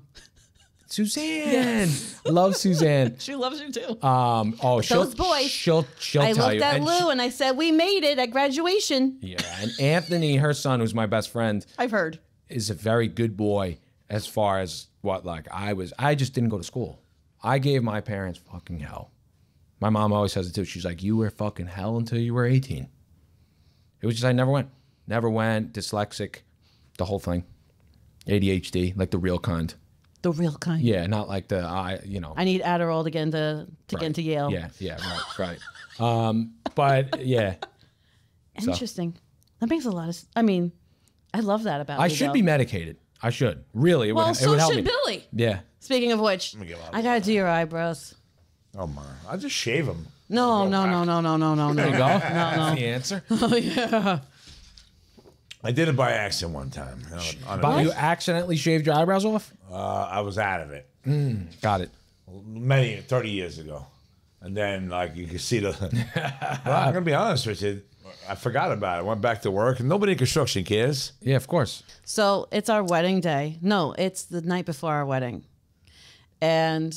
Suzanne. Love Suzanne. She loves you too. She'll, those boys. She'll I tell looked you. at Lou and I said, we made it at graduation. Yeah, and Anthony, her son, who's my best friend, I've heard. is a very good boy as far as what, like, I just didn't go to school. I gave my parents fucking hell. My mom always says it too. She's like, you were fucking hell until you were 18. It was just, I never went. Never went, dyslexic, the whole thing. ADHD, like the real kind. The real kind. Yeah, not like the, I need Adderall to get into get into Yale. Yeah, right. But yeah. Interesting. That makes a lot of. I mean, I love that about. I you, should though. be medicated. I should. Really, it Well, would, so it would help should me. Billy. Yeah. Speaking of which, I gotta do your eyebrows. Oh my! I'll just shave them. No. There you go. No. That's the answer. Oh yeah. I did it by accident one time. But you accidentally shaved your eyebrows off? I was out of it Got it. 30 years ago, and then like you can see the. Well, I'm gonna be honest with you. I forgot about it. Went back to work, and nobody in construction cares. Yeah, of course. So it's our wedding day. No, it's the night before our wedding, and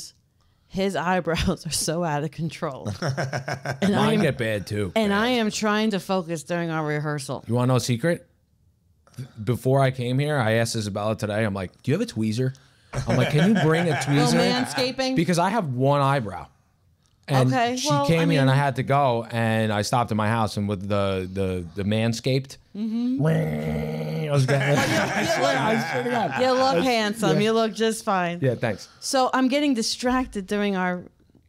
his eyebrows are so out of control. And Mine get bad too. And I am trying to focus during our rehearsal. You want to know a secret? Before I came here, I asked Isabella today, I'm like, do you have a tweezer? I'm like, can you bring a tweezer? Manscaping? Because I have one eyebrow. And Okay, she well, came I here and I mean- had to go, and I stopped at my house, and with the Manscaped, I was getting, I swear to God. You look handsome. yeah. You look just fine. Yeah, thanks. So I'm getting distracted during our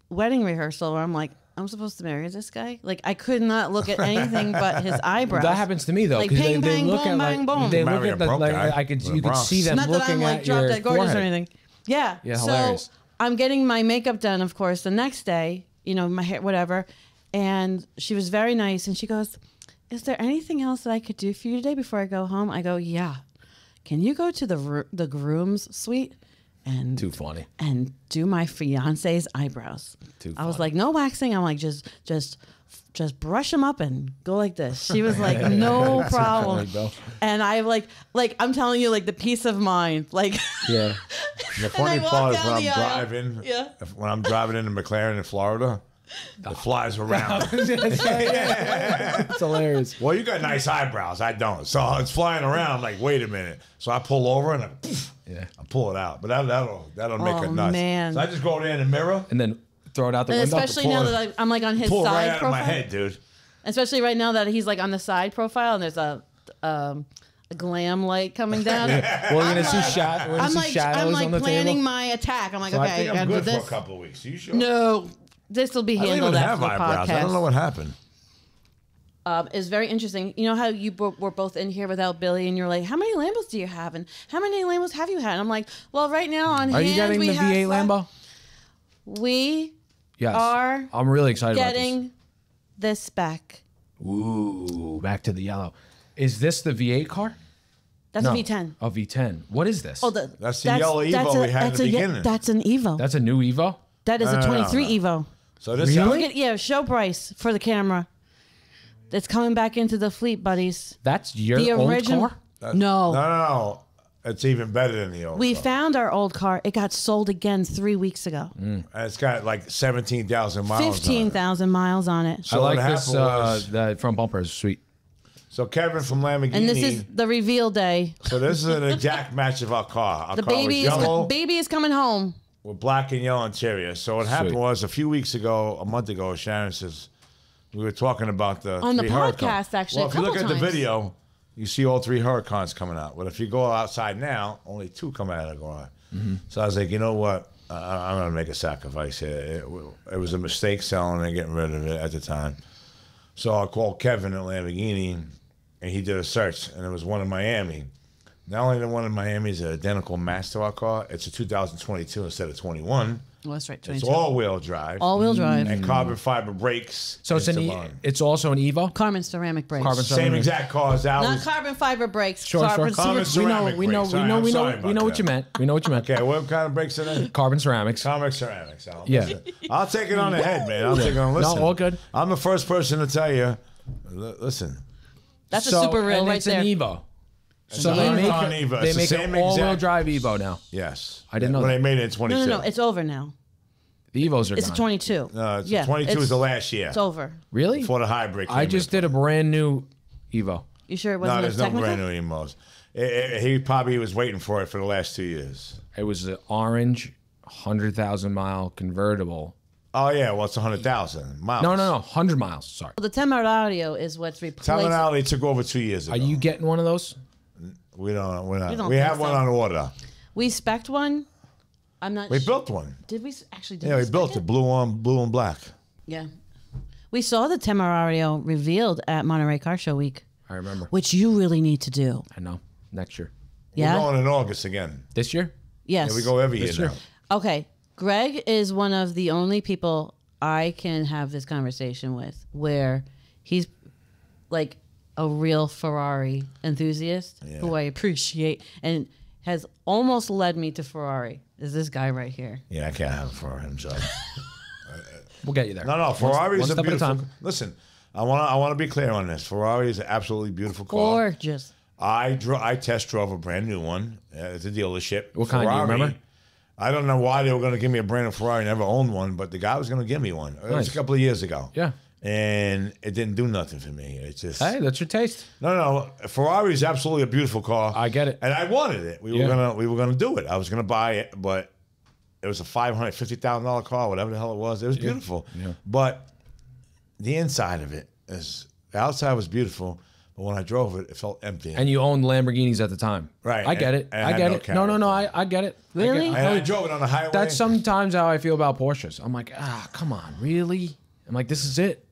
wedding rehearsal where I'm like, I'm supposed to marry this guy? Like, I could not look at anything but his eyebrows. That happens to me though, Like, because ping, they bang, look boom, at bang, like boom. they look Marry at a the broke like guy I could in the you could Bronx. see them Not that looking I'm like at drop your dead gorgeous forehead. or anything. Yeah. Yeah, so hilarious. I'm getting my makeup done, of course, the next day, you know, my hair, whatever. And she was very nice. And she goes, is there anything else that I could do for you today before I go home? I go, yeah. Can you go to the groom's suite and Too funny. and do my fiance's eyebrows? Too I was funny. like, no waxing. I'm like, just brush them up and go like this. She was like, no problem. Bill. And I like I'm telling you, like the peace of mind, like Yeah. The funny I walk part is down when I'm the aisle. driving. Yeah. When I'm driving into McLaren in Florida, the flies around. It's hilarious. Well, you got nice eyebrows. I don't. So it's flying around. I'm like, wait a minute. So I pull over and I pull it out. But that'll make Oh, it nuts. man. So I just go there in the mirror, And then throw it out the and window. especially now that I'm like on his pull it side right out of profile. my head, dude. Especially right now that he's like on the side profile and there's a glam light coming down. Well, we're gonna see shadows I'm like on the planning table. my attack. I'm like, So I okay, think I gotta I'm do good for a this. couple of weeks. Are you sure? No, this will be I don't handled even after have the eyebrows. podcast. I don't know what happened. It's very interesting. You know how you were both in here without Billy, and you're like, "How many Lambos do you have? And how many Lambos have you had?" And I'm like, "Well, right now on Are hand you getting we the have V8 Lambo? We Yes. are I'm really excited about getting this back. this. Ooh, back to the yellow. Is this the V8 car? That's No. a V10. A V10. What is this? Oh, That's the yellow Evo we had in the beginning. That's an Evo. That's a new Evo? That is a No, no, 23 no. Evo. So this Really? Yeah, show price for the camera. It's coming back into the fleet, buddies. That's your The old original. car? No. It's even better than the old We car. found our old car. It got sold again 3 weeks ago. And it's got like 17,000 miles. 15,000 miles on it. So I like what this. happened was- The front bumper is sweet. So Kevin from Lamborghini. And this is the reveal day. So this is an exact match of our car. Our The car baby was yellow baby is coming home. with black and yellow interior. So what happened Sweet. was a few weeks ago, a month ago, Sharon says, we were talking about the On the three podcast, hurricanes. actually, Well, a if you look at couple the times. video, you see all three hurricanes coming out. But if you go outside now, only two come out of the garage. So I was like, you know what? I'm going to make a sacrifice here. It was a mistake selling and getting rid of it at the time. So I called Kevin at Lamborghini, and he did a search, and it was one in Miami. Not only the one in Miami is an identical match to our car, it's a 2022 instead of 21. Well, that's right. It's 22. all-wheel drive. All-wheel drive. And carbon fiber brakes. So it's Esteban. it's also an Evo? Carbon ceramic brakes. Carbon Same ceramic. exact car as ours. Not carbon fiber brakes. Sure, carbon sure. Carbon ceramic. ceramic We know brakes. Sorry, I'm sorry we know about what you that. meant. We know what you meant. Okay, what kind of brakes are they? Carbon ceramics. Comic ceramics. Yeah. I'll take it on the head, man. I'll take it on. Listen, No, all good. I'm the first person to tell you. Listen, That's So- a super real and right it's there. an Evo. So It's they a make Marathon Evo. they It's the make same an all-wheel exact- drive Evo now. Yes. I didn't know when that. they made it in 22. No, it's over now. The Evos are It's a gone. 22. No, it's yeah, 22 was the last year It's over. Really? before the hybrid. I just did a brand new Evo. You sure it No, wasn't there's a no technical? brand new emos. He probably was waiting for it for the last 2 years. It was an orange 100,000-mile convertible. Oh yeah, well it's 100,000 miles. No, 100 miles. Sorry. The Temerario is what's replaced. Tamanali took over 2 years ago. Are you getting one of those? We don't. We're not. don't We think have one so. on order. We spec'd one. I'm not. We su- built one. Did we actually? Did Yeah, we spec built it. Blue and black. Yeah. We saw the Temerario revealed at Monterey Car Show Week, I remember. which you really need to do. I know. Next year. Yeah. We're going in August again. This year? Yes. Yeah, we go every year This year. now. Okay. Greg is one of the only people I can have this conversation with where he's like a real Ferrari enthusiast who I appreciate and has almost led me to Ferrari. Is this guy right here? Yeah, I can't have it for him, so. We'll get you there. No, Ferrari one is a step at a beautiful. time. Listen, I want to be clear on this. Ferrari is an absolutely beautiful car. Gorgeous. I test drove a brand new one at the dealership. What kind, do you remember? I don't know why they were going to give me a brand new Ferrari. I never owned one, but the guy was going to give me one. It was Nice. a couple of years ago. Yeah. And it didn't do nothing for me. It's just Hey, that's your taste. no. Ferrari is absolutely a beautiful car. I get it. and I wanted it. We were gonna do it. I was gonna buy it, but it was a $550,000 car, whatever the hell it was. It was beautiful, but the inside of it is the outside was beautiful, but when I drove it, it felt empty. And you owned Lamborghinis at the time. Right, I get and- it. and I I had get no it. No, character. I get it. Really? and I drove it on the highway. That's sometimes how I feel about Porsches. I'm like, come on, really? I'm like, this is it.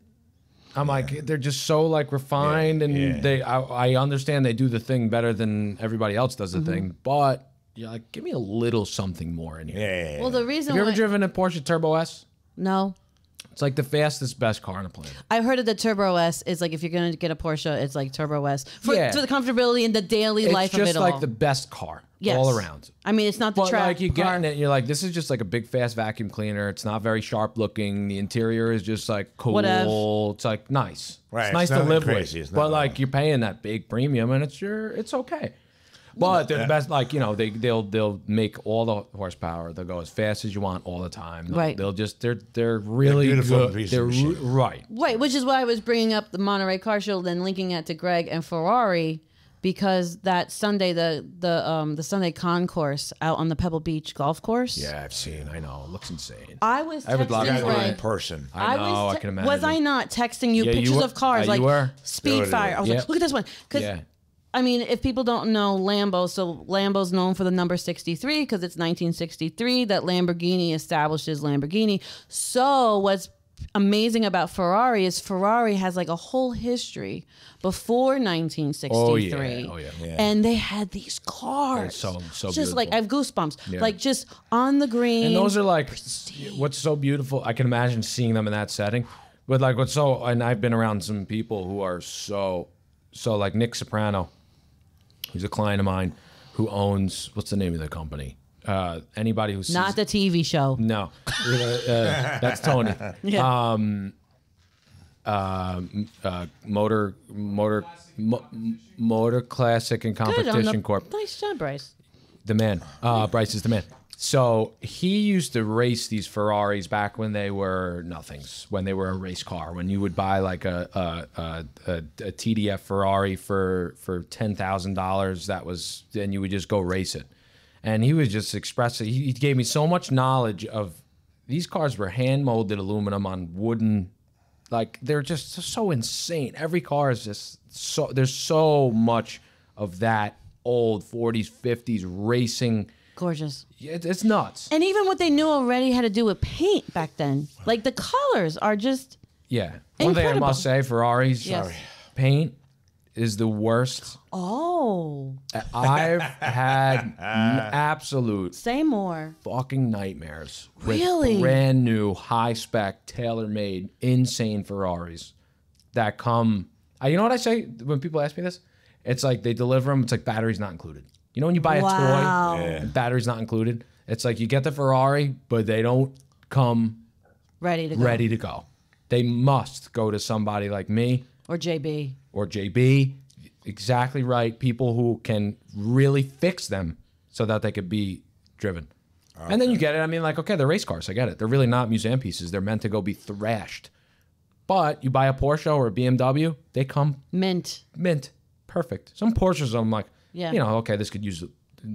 I'm like, they're just so like refined, and I understand they do the thing better than everybody else does the thing, but you're like, give me a little something more in here. Yeah. Well, the reason Have you ever why driven a Porsche Turbo S? no, It's like the fastest, best car on the planet. I heard of the Turbo S is like if you're gonna get a Porsche, it's like Turbo S for Yeah. the comfortability and the daily It's life of just it all. like the best car Yes. all around. I mean, it's not the But track like you're car. getting it, and you're like, this is just like a big, fast vacuum cleaner. It's not very sharp looking. The interior is just like cool. Whatever. It's like nice. Right, It's nice it's to nothing live crazy. with. It's But not- like you're paying that big premium, and it's okay. But they're the best. Like they'll make all the horsepower. They'll go as fast as you want all the time. Right. They'll just they're really beautiful good. piece They're of machine. right. Right, which is why I was bringing up the Monterey Car Show, then linking it to Greg and Ferrari, because that Sunday the Sunday concourse out on the Pebble Beach golf course. Yeah, I've seen. I know. It looks insane. I was I would love texting to in Greg. person. I know. I can imagine. Was I not texting you Yeah, you pictures were. of cars Yeah, like you were. Speed Dude, Fire? I was yeah. like, look at this one. Because Yeah. I mean, if people don't know Lambo, so Lambo's known for the number 63 because it's 1963 that Lamborghini establishes Lamborghini. So what's amazing about Ferrari is Ferrari has like a whole history before 1963. Oh, yeah. And they had these cars. So just like beautiful. I have goosebumps. Yeah. Like just on the green. And those are like, what's so beautiful. I can imagine seeing them in that setting. But like, and I've been around some people who are so like Nick Soprano, who's a client of mine, who owns, what's the name of the company? Anybody who sees, not the TV show. no, that's Tony. Yeah. Motor Classic and Good on Competition the- Corp. Nice job, Bryce. The man. Bryce is the man. So he used to race these Ferraris back when they were nothings, when they were a race car. When you would buy like a TDF Ferrari for $10,000, that was, then you would just go race it. And he was just expressing. He gave me so much knowledge of these cars were hand molded aluminum on wooden. Like they're just so insane. Every car is just so. There's so much of that old 40s, 50s racing. Gorgeous. It's nuts. And even what they knew already had to do with paint back then. Like the colors are just Yeah. One thing I Incredible. must say, Ferrari's Yes. paint is the worst. oh. I've had absolute Say more. fucking nightmares Really? with brand new, high spec, tailor made, insane Ferraris that come. You know what I say when people ask me this? It's like they deliver them. It's like batteries not included. You know when you buy a Wow. toy, and batteries not included. It's like you get the Ferrari, but they don't come Ready to go. ready to go. They must go to somebody like me Or JB. or JB. exactly right. People who can really fix them so that they could be driven. Okay. And then you get it. I mean, like, okay, they're race cars. I get it. They're really not museum pieces. They're meant to go be thrashed. But you buy a Porsche or a BMW, they come mint. Perfect. Some Porsches, I'm like, you know, okay, this could use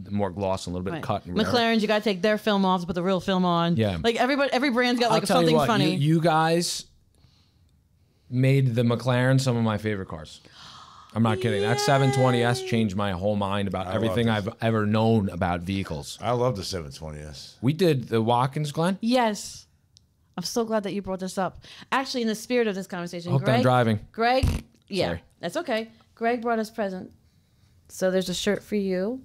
more gloss and a little bit of cut. And McLarens, you got to take their film off to put the real film on. Yeah. Like every brand's got like something funny. You guys made the McLaren some of my favorite cars. I'm not kidding. That 720S changed my whole mind about everything I've ever known about vehicles. I love the 720S. We did the Watkins Glen. Yes. I'm so glad that you brought this up. Actually, in the spirit of this conversation, Hooked on driving. Greg, Sorry. That's okay. Greg brought us present. So there's a shirt for you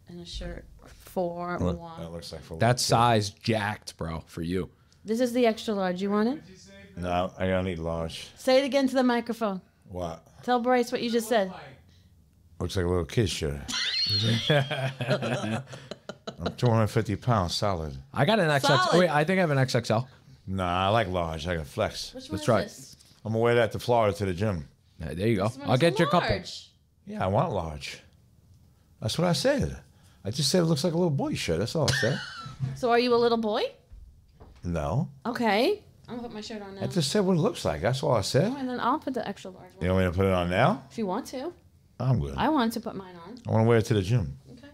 and a shirt for Juan. That looks like for that size jacked, bro, for you. This is the extra large. You want it? No, I don't need large. Say it again to the microphone. What? Tell Bryce what you just said. Looks like a little kid's shirt. I'm 250 pounds solid. I got an XXL. Solid. Wait, I think I have an XXL. Nah, I like large. I can flex. Which one That's is right. this? I'm gonna wear that to Florida to the gym. Yeah, there you go. This one's I'll get you a couple. large. Yeah, I want large. That's what I said. I just said it looks like a little boy shirt. That's all I said. So are you a little boy? No. Okay. I'm gonna put my shirt on now. I just said what it looks like. That's all I said. And then I'll put the extra large one. You want me to put it on now? If you want to. I'm good. I want to put mine on. I want to wear it to the gym. Okay.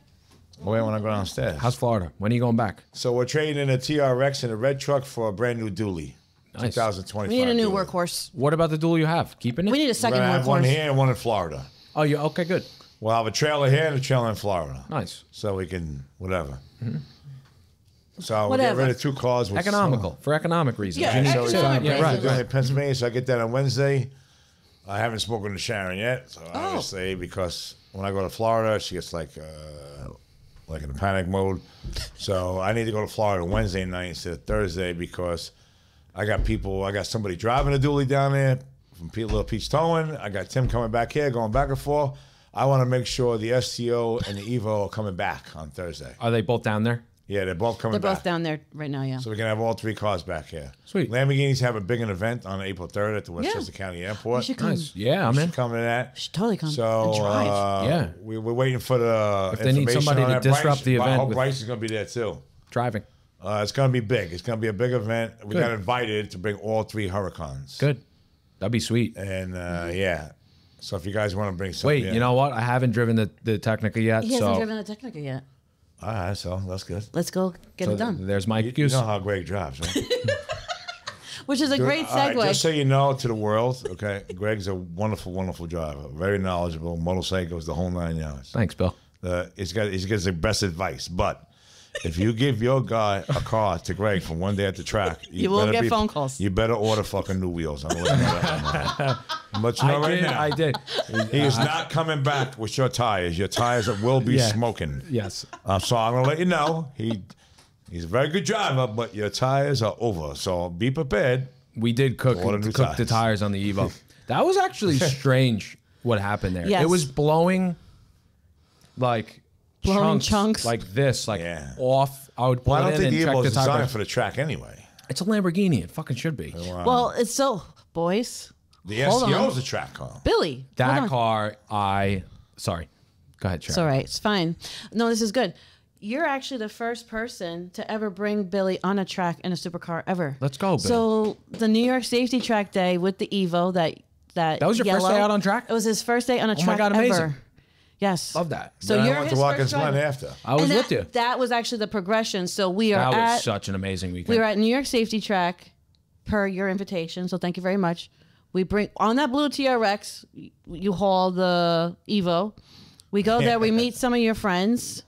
I'll wear it when I go downstairs. How's Florida? When are you going back? So we're trading in a TRX and a red truck for a brand new dually. Nice. 2025. We need a new dually. workhorse. What about the duel you have? Keeping it? We need a We're second gonna have one workhorse. here and one in Florida. Oh, you okay? Good. We'll have a trailer here and a trailer in Florida. Nice. So we can, whatever. So we'll get Whatever. rid of 2 cars. With Economical. For economic reasons. Yeah, You need- economic yeah, right. reasons. right. Pennsylvania, so I get that on Wednesday. I haven't spoken to Sharon yet, so Oh. obviously because when I go to Florida, she gets like in a panic mode. So I need to go to Florida Wednesday night instead of Thursday because I got somebody driving a dually down there from Little Peach Towing. I got Tim coming back here, going back and forth. I want to make sure the STO and the Evo are coming back on Thursday. Are they both down there? Yeah, they're both coming They're back. both down there right now, yeah. So we can have all 3 cars back here. Sweet. Lamborghinis have a big event on April 3rd at the Westchester County You Airport. should come. Nice. Yeah, I'm in. Come to that. You should totally come So and drive. Yeah. we're waiting for the If they need information somebody on to that. disrupt the I event hope with- Bryce is going to be there too. Driving. It's going to be big. It's going to be a big event. We Good. got invited to bring all 3 Huracans. Good. That'd be sweet. And yeah, so if you guys want to bring something, Wait, you know what? I haven't driven the Technica yet. He hasn't so driven a Technica yet. all right, so that's good. Let's go get so it done. there's my You excuse. know how Greg drives, right? Which is a great All right, segue. just so you know, to the world, okay, Greg's a wonderful, wonderful driver. Very knowledgeable, motorcycles, the whole 9 yards. Thanks, Bill. He gives the best advice. But if you give your guy a car to Greg for one day at the track, You will better get phone calls. You better order fucking new wheels. I'm letting you know right now. But you know right now, I did. he is not coming back with your tires. Your tires will be Yeah. smoking. Yes. So I'm gonna let you know he's a very good driver, but your tires are over. So be prepared. We did cook Order new the tires on the Evo. That was actually strange what happened there. Yes. It was blowing like chunks. like this, like Yeah. off. I would pull Well, I it don't in think and the check Evo the is tire. designed for the track anyway. It's a Lamborghini. It fucking should be. Well, it's so, boys. The Hold STO on. is a track car. Billy. hold That on. car, sorry. Go ahead, Sharon. It's all right. It's fine. No, this is good. You're actually the first person to ever bring Billy on a track in a supercar ever. Let's go, Bill. So the New York Safety Track Day with the Evo, that was your first yellow- day out on track? It was his first day on a my track God, amazing. ever. Yes. Love that. So Then I you're went his to Watkins first Glen driver. after. I was And with you. That was actually the progression. So we are That was at such an amazing weekend. we were at New York Safety Track per your invitation. So thank you very much. We bring on that blue TRX. You haul the Evo. We go there. We meet some of your friends,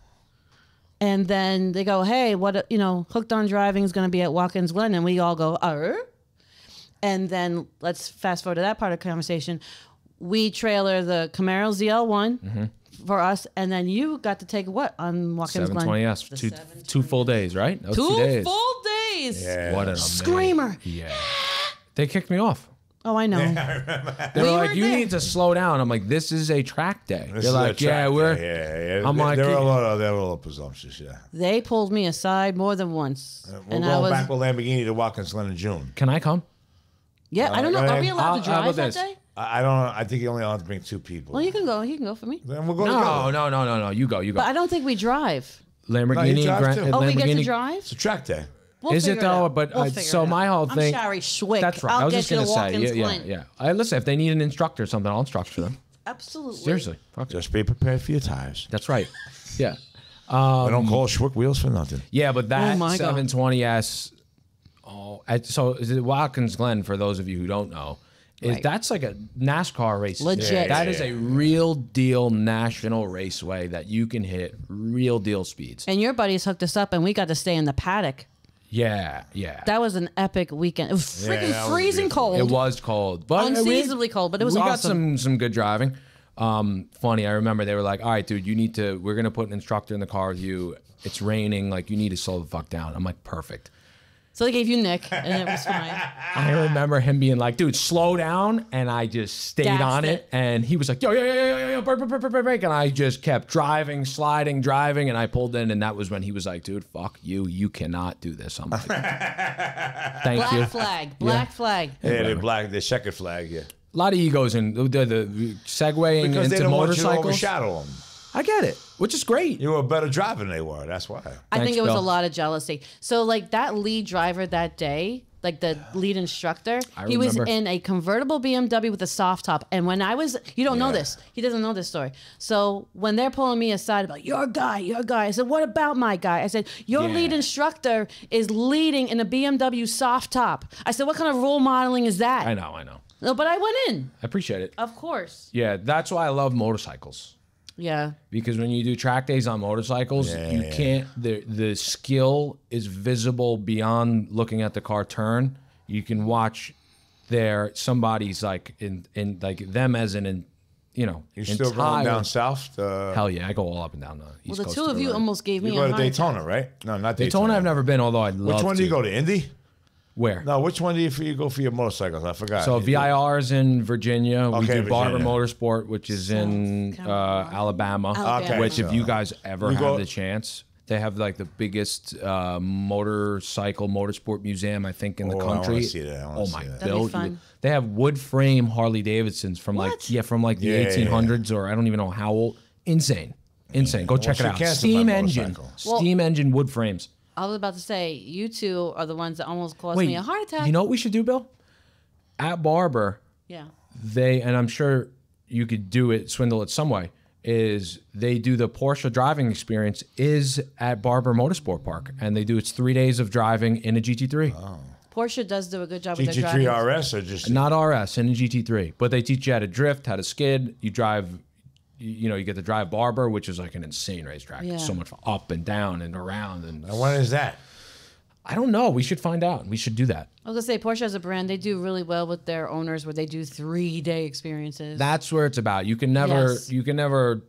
and then they go, "Hey, what Hooked on Driving is going to be at Watkins Glen," and we all go, And then let's fast forward to that part of the conversation. We trailer the Camaro ZL1 for us, and then you got to take what on Watkins Glen? 720S. The Two full days, right? That was 2 days. full days. Yeah. What an amazing. Screamer. Yeah. They kicked me off. Oh, I know. They were We like, were you there. need to slow down. I'm like, this is a track day. This They're is a like, track yeah, day. we're. Yeah. I'm like, they were a little presumptuous, yeah. They pulled me aside more than once, We're and I going was back with Lamborghini to Watkins Glen in June. Can I come? I don't know. Are we allowed to How drive about that this? day? I don't. I think you only allowed to bring 2 people. Well, you can go. He can go for me. Then we'll go together. No. You go. But I don't think we drive. Lamborghini. drive too. Oh, we get to Lamborghini. drive? It's a track day. We'll Is it figure though? out. But We'll figure so it my out. whole thing. I'm Shari Schwick. That's right. I'll I was get just you gonna to say, Watkins yeah. Glen. Listen, if they need an instructor or something, I'll instruct for them. Absolutely. Seriously. Fuck it. Just be prepared for your tires. That's right. Yeah. We don't call Schwick Wheels for nothing. Yeah, but that my God. 720S. So is it Watkins Glen? For those of you who don't know, Right. that's like a NASCAR race. Legit. That is a real deal national raceway that you can hit real deal speeds. And your buddies hooked us up, and we got to stay in the paddock. Yeah. That was an epic weekend. It was freaking that was freezing beautiful. cold. It was cold, but Unseasonably cold, but it was we awesome. got some good driving. Funny, I remember they were like, "All right, dude, we're gonna put an instructor in the car with you. It's raining, like you need to slow the fuck down." I'm like, "Perfect." So they gave you Nick, and it was fine. I remember him being like, "Dude, slow down," and I just stayed Gassed on it. it. And he was like, "Yo, break," and I just kept driving, driving, and I pulled in, and that was when he was like, "Dude, fuck you, you cannot do this." I'm like, "Thank you." Black flag. Yeah, the checkered flag. Yeah. A lot of egos in the segueing Because they into don't want you to motorcycles. overshadow them. I get it, which is great. You were a better driver than they were. That's why. I think Thanks, it was Bill. a lot of jealousy. So like that lead driver that day, like the lead instructor, he was remember. in a convertible BMW with a soft top. And when I was, you don't know this. He doesn't know this story. So when they're pulling me aside about your guy, I said, what about my guy? I said, your Yeah. lead instructor is leading in a BMW soft top. I said, what kind of role modeling is that? I know. No, but I went in, I appreciate it. of course. Yeah, that's why I love motorcycles. Yeah. Because when you do track days on motorcycles, you can't. The skill is visible beyond looking at the car turn. You can watch somebody's like in like them as You still going down south? Hell yeah, I go all up and down the East Well, the Coast. two of you almost gave me You a go to heart Daytona, attack. right? No, not Daytona. Daytona. I've never been, although I'd love Which one to. do you go to? Indy? Where? No, which one do you go for your motorcycles? I forgot. So VIR's in Virginia. We Okay, do Barber Virginia. Motorsport, which is in Carolina. Alabama. Okay. Which, if so you guys ever we have go- the chance, they have like the biggest motorsport museum I think in the Oh, I wanna country. see that. I wanna Oh see my that. That'd be Bill, fun. they have wood frame Harley Davidsons from What? the 1800s or I don't even know how old. Insane. Go check she it out. canceled Steam my engine. motorcycle. Steam engine wood frames. I was about to say, you two are the ones that almost caused me a heart attack. You know what we should do, Bill? At Barber, Yeah. and I'm sure you could swindle it some way, is they do the Porsche driving experience is at Barber Motorsport Park. And they do, it's 3 days of driving in a GT3. Porsche does do a good job with their GT3 driving. RS or just Not RS, in a GT3. But they teach you how to drift, how to skid. You drive, you get to drive Barber, which is like an insane racetrack. Yeah. So much up and down and around. And And when is that? I don't know. We should find out. We should do that. I was gonna say Porsche as a brand, they do really well with their owners where they do 3-day experiences. That's where it's about. You can never, Yes.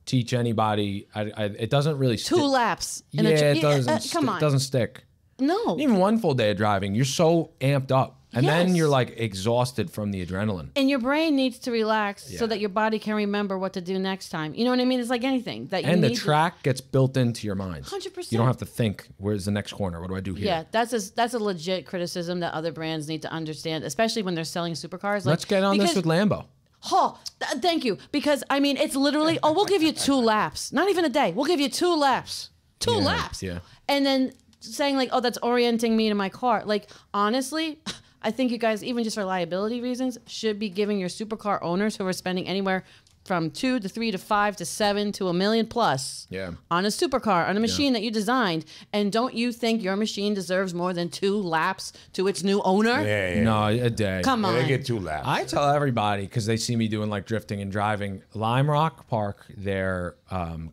teach anybody. It doesn't really 2 laps. In Yeah, a it doesn't. come on. It doesn't stick. No. Even one full day of driving, you're so amped up, and then Yes. you're like exhausted from the adrenaline. And your brain needs to relax Yeah. so that your body can remember what to do next time. You know what I mean? It's like anything that you And the need track gets built into your mind. 100%. You don't have to think, where's the next corner? What do I do here? Yeah, that's a legit criticism that other brands need to understand, especially when they're selling supercars. Like, Let's get on this because- with Lambo. Oh, thank you. Because I mean, it's literally, we'll give you 2 laps. Not even a day. We'll give you 2 laps. 2 laps. yeah. And then saying like, oh, that's orienting me to my car. Like, honestly, I think you guys, even just for liability reasons, should be giving your supercar owners who are spending anywhere from 2 to 3 to 5 to 7 to $1 million plus Yeah. on a supercar, on a machine that you designed. And don't you think your machine deserves more than 2 laps to its new owner? Yeah. No, a day. Come Yeah, on. they get 2 laps. I tell everybody, because they see me doing like drifting and driving, Lime Rock Park, their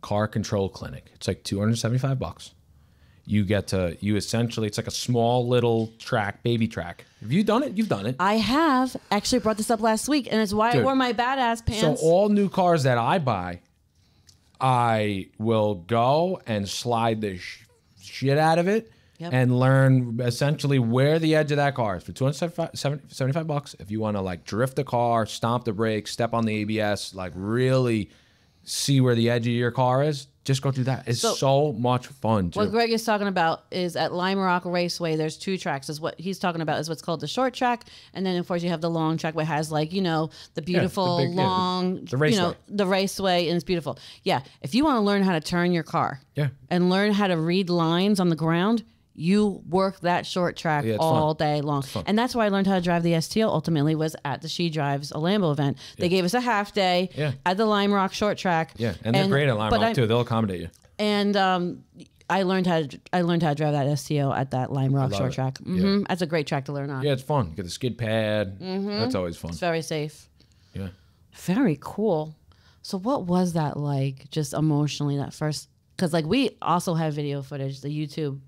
car control clinic. It's like $275. You essentially, it's like a small little track, baby track. Have you done it? You've done it. I have actually brought this up last week, and it's why I Dude. wore my badass pants. So all new cars that I buy, I will go and slide the shit out of it Yep. and learn essentially where the edge of that car is for $275. If you want to like drift the car, stomp the brakes, step on the ABS, like really see where the edge of your car is, just go do that. It's so much fun, too. What Greg is talking about is at Lime Rock Raceway, there's 2 tracks. Is what he's talking about is what's called the short track. And then, of course, you have the long track where it has, like, the beautiful, the big, long, the raceway. The raceway, and it's beautiful. Yeah. If you want to learn how to turn your car and learn how to read lines on the ground, you work that short track all day long. And that's why I learned how to drive the STO ultimately was at the She Drives a Lambo event. They gave us a half day at the Lime Rock short track. Yeah, and they're great at Lime Rock, too. They'll accommodate you. And I learned how to drive that STO at that Lime Rock short track. Mm-hmm. That's a great track to learn on. Yeah, it's fun. Get the skid pad. That's always fun. It's very safe. Yeah. Very cool. So what was that like, just emotionally, that first? Because like we also have video footage, the YouTube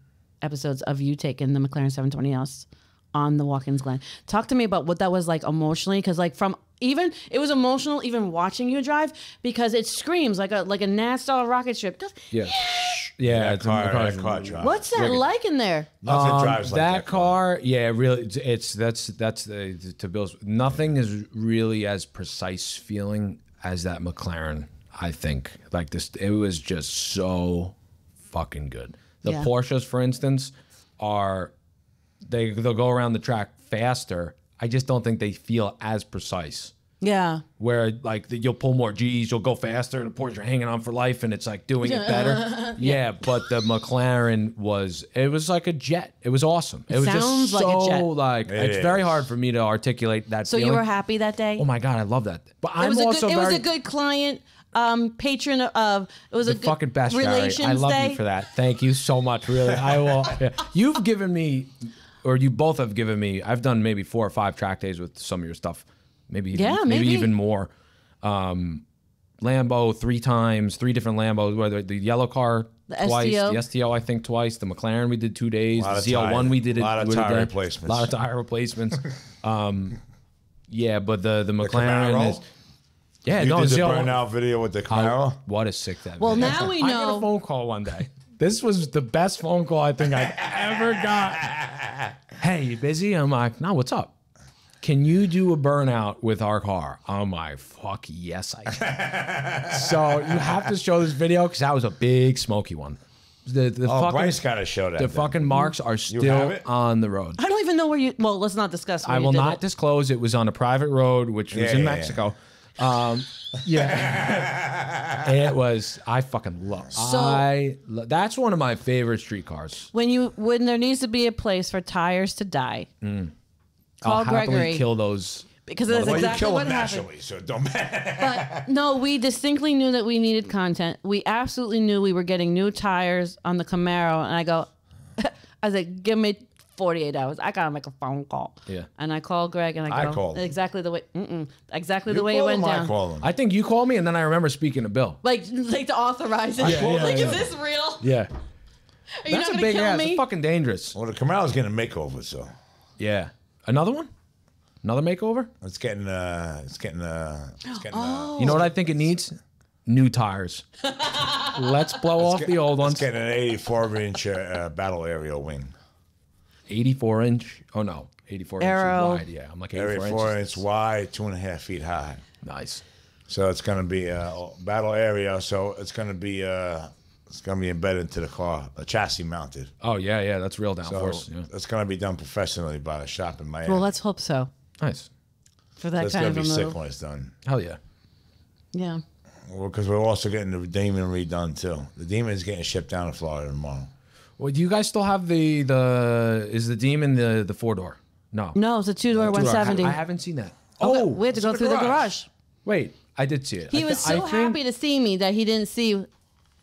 episodes of you taking the McLaren 720S on the Watkins Glen. Talk to me about what that was like emotionally, because like it was emotional even watching you drive, because it screams like a NASCAR rocket ship. Yeah. Yeah, that car drives. What's that like in there? Nothing drives like that car. Yeah, really. That's the to Bill's. Nothing is really as precise feeling as that McLaren. I think like this. It was just so fucking good. The Porsches, for instance, they'll go around the track faster. I just don't think they feel as precise. Yeah. Where like you'll pull more G's, you'll go faster, and the Porsche are hanging on for life, and it's like doing it better. Yeah, but the McLaren was like a jet. It was awesome. It was sounds just like a jet. Like it's very hard for me to articulate that. So feeling. you were happy that day? Oh my god, I love that. But it was a good client. Patron of it was the a good fucking best relations I love day. you for that. Thank you so much. Really, I will. Yeah. You've given me, or you both have given me. I've done maybe 4 or 5 track days with some of your stuff. Maybe even more. Lambo 3 times, 3 different Lambos. Whether the yellow car twice, STO. the STO I think twice. The McLaren we did 2 days. The A ZL1 we did it. lot of tire replacements. A lot of tire replacements. Yeah, but the McLaren is. Yeah, you did the ZL1 burnout video with the Camaro. What a sick that. Well, video. now we I know. got a phone call one day. This was the best phone call I think I've ever got. Hey, you busy? I'm like, no, what's up? Can you do a burnout with our car? I'm like, fuck yes, I can. So you have to show this video because that was a big smoky one. The fucking, Bryce got to show that. The fucking marks are still on the road. I don't even know where you. Well, let's not discuss. Where I you will did not it. disclose. It was on a private road, which was in Mexico. It was. I fucking love. That's one of my favorite street cars. When there needs to be a place for tires to die, I'll call happily Gregory kill those. because that's Well, exactly you kill what them happened. naturally, so it don't matter. But no, we distinctly knew that we needed content. We absolutely knew we were getting new tires on the Camaro, and I go, I was like, give me 48 hours. I gotta make a phone call. Yeah. And I called Greg, and I called him. exactly the way You it went call him, I down. call him. I think you called me, and then I remember speaking to Bill. Like to authorize it. Yeah, like, yeah. is this real? Yeah. Are you That's not a gonna big kill ass. me? It's fucking dangerous. Well, the Camaro's getting a makeover, so Yeah. Another one? Another makeover? it's getting. You know what I think it needs? New tires. Let's blow off the old It's ones. getting an 84-inch battle aerial wing. 84 inch. Oh no, 84 Arrow. inch wide. Yeah, I'm like 84 84 inches. inch wide, 2.5 feet high. Nice. So it's going to be battle area. So it's going to be embedded into the car, a chassis mounted. Oh yeah, that's real So downforce. Yeah. it's going to be done professionally by a shop in Miami. Well, let's hope so. Nice. For that So it's kind going of to a be move. sick when it's done. Hell yeah. Yeah. Well, because we're also getting the Demon redone too. The Demon is getting shipped down to Florida tomorrow. Well, do you guys still have the is the Demon the 4-door? No. No, it's a 2-door 170. I haven't seen that. Okay, Oh, we had to go in the through the garage. garage. wait, I did see it. He was so happy to see me that he didn't see.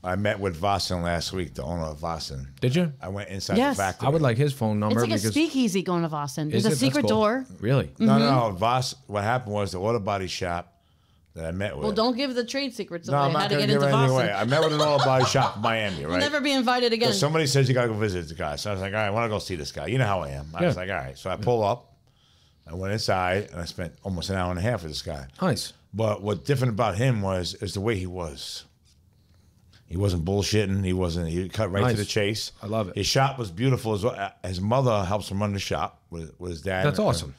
I met with Vossen last week, the owner of Vossen. Did you? I went inside Yes. the factory. I would like his phone number It's like a because speakeasy going to Boston. There's Is a it? secret That's cool. door. Really? No. Voss. What happened was the auto body shop that I met with. Well, don't give the trade secrets No, away. I'm How not to going to get give into anything away. Boston. I met with an auto body shop in Miami, right? Never be invited again. So somebody says you got to go visit the guy. So I was like, all right, I want to go see this guy. You know how I am. I was like, all right. So I pull up. I went inside, and I spent almost an hour and a half with this guy. Nice. But what different about him is the way he was. He wasn't bullshitting. He cut right to Nice. the chase. I love it. His shop was beautiful as well. His mother helps him run the shop with his dad. That's awesome.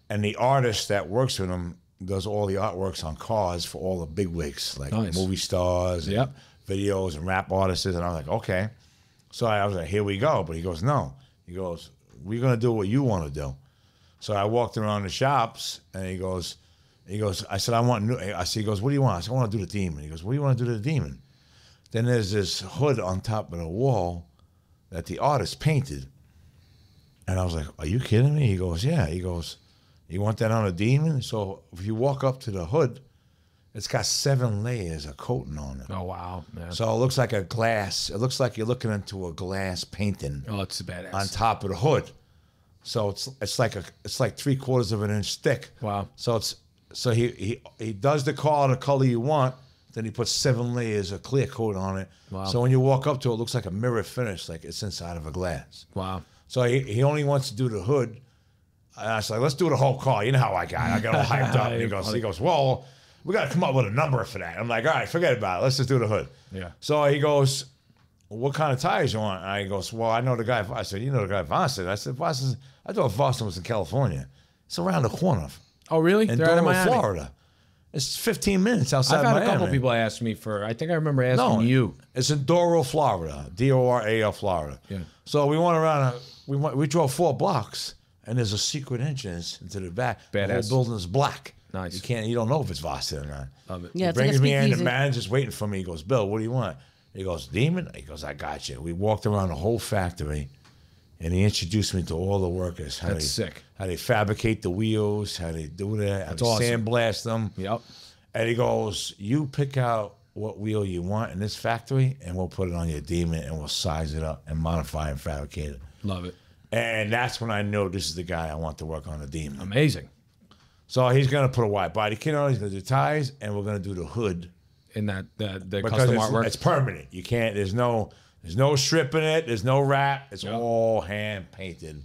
And the artist that works with him, does all the artworks on cars for all the big wigs, like Nice. movie stars, and Yep. videos and rap artists. And I'm like, okay. So I was like, here we go. But he goes, no. He goes, we're gonna do what you want to do. So I walked around the shops, and he goes, I said, I want new. I said, he goes, what do you want? I said, I want to do the demon. He goes, what do you want to do to the demon? Then there's this hood on top of the wall that the artist painted. And I was like, are you kidding me? He goes, yeah. He goes, you want that on a demon? So if you walk up to the hood, it's got 7 layers of coating on it. Oh, wow. Man. So it looks like a glass. It looks like you're looking into a glass painting Oh, it's badass. on top of the hood. So it's like 3/4 of an inch thick. Wow. So he does the car the color you want. Then he puts 7 layers of clear coat on it. Wow. So when you walk up to it, it looks like a mirror finish, like it's inside of a glass. Wow. So he only wants to do the hood. And I was like, let's do the whole car. You know how I got all hyped up. And he goes, well, we got to come up with a number for that. I'm like, all right, forget about it. Let's just do the hood. Yeah. So he goes, what kind of tires you want? And he goes, well, I know the guy. I said, you know the guy Vossen. I said, Vossen. I thought Vossen was in California. It's around the corner. Oh, really? In They're out of Dover, Miami. Florida. It's 15 minutes outside I've had Miami. a couple people ask me for. I think I remember asking you. It's in Doral, Florida. Doral, Florida. Yeah. So we went around. We drove 4 blocks, and there's a secret entrance into the back. The Badass. whole building is black. Nice. You don't know if it's Vossen or not. Love it. Yeah, He it's like a brings me in. The speakeasy. manager's waiting for me. He goes, Bill, what do you want? He goes, Demon? He goes, I got you. We walked around the whole factory, and he introduced me to all the workers. That's sick. How they fabricate the wheels, how they do that, how they awesome. sandblast them. Yep. And he goes, you pick out what wheel you want in this factory, and we'll put it on your Demon, and we'll size it up and modify and fabricate it. Love it. And that's when I know this is the guy I want to work on the Demon. Amazing. So he's going to put a wide body kit on, he's going to do tires, and we're going to do the hood. In that the Because custom artwork. it's permanent. You can't, there's no strip in it, there's no wrap, it's all hand painted.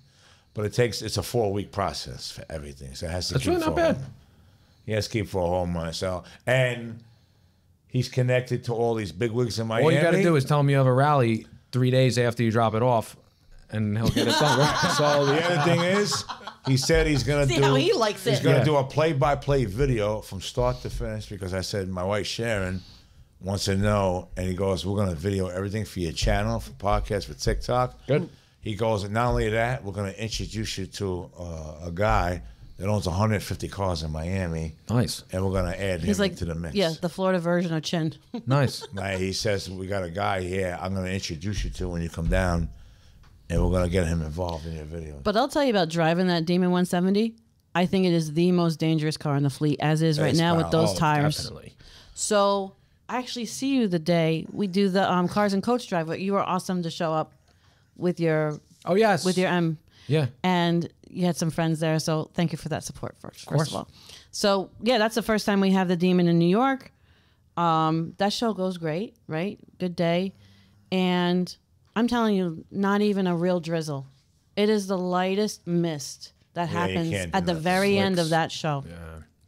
But it's a 4-week process for everything. So it has to That's keep really not for a bad. whole- He has to keep for a whole month. So, and he's connected to all these big wigs in Miami. All you got to do is tell him you have a rally 3 days after you drop it off, and he'll get it done. So the other thing is, he said he's gonna See do. how he likes He's it. gonna Yeah. do a play-by-play video from start to finish because I said my wife Sharon wants to know, and he goes, "We're gonna video everything for your channel, for podcasts, for TikTok." Good. He goes, and not only that, we're gonna introduce you to a guy that owns 150 cars in Miami, Nice. and we're gonna add him He's like, to the mix. yeah, the Florida version of Chin. Nice. Like, he says, we got a guy here I'm going to introduce you to when you come down, and we're going to get him involved in your video. But I'll tell you about driving that Demon 170. I think it is the most dangerous car in the fleet, as is right It's now with wild. those Oh, tires. definitely. So I actually see you the day we do the cars and coach drive. But you were awesome to show up with your Oh, yes. M. Yeah. And you had some friends there, so thank you for that support first course. of all. So yeah, that's the first time we have the Demon in New York. That show goes great, right? Good day. And I'm telling you, not even a real drizzle. It is the lightest mist that Yeah, you happens can't do at the that. very end of Slicks. that show. Yeah.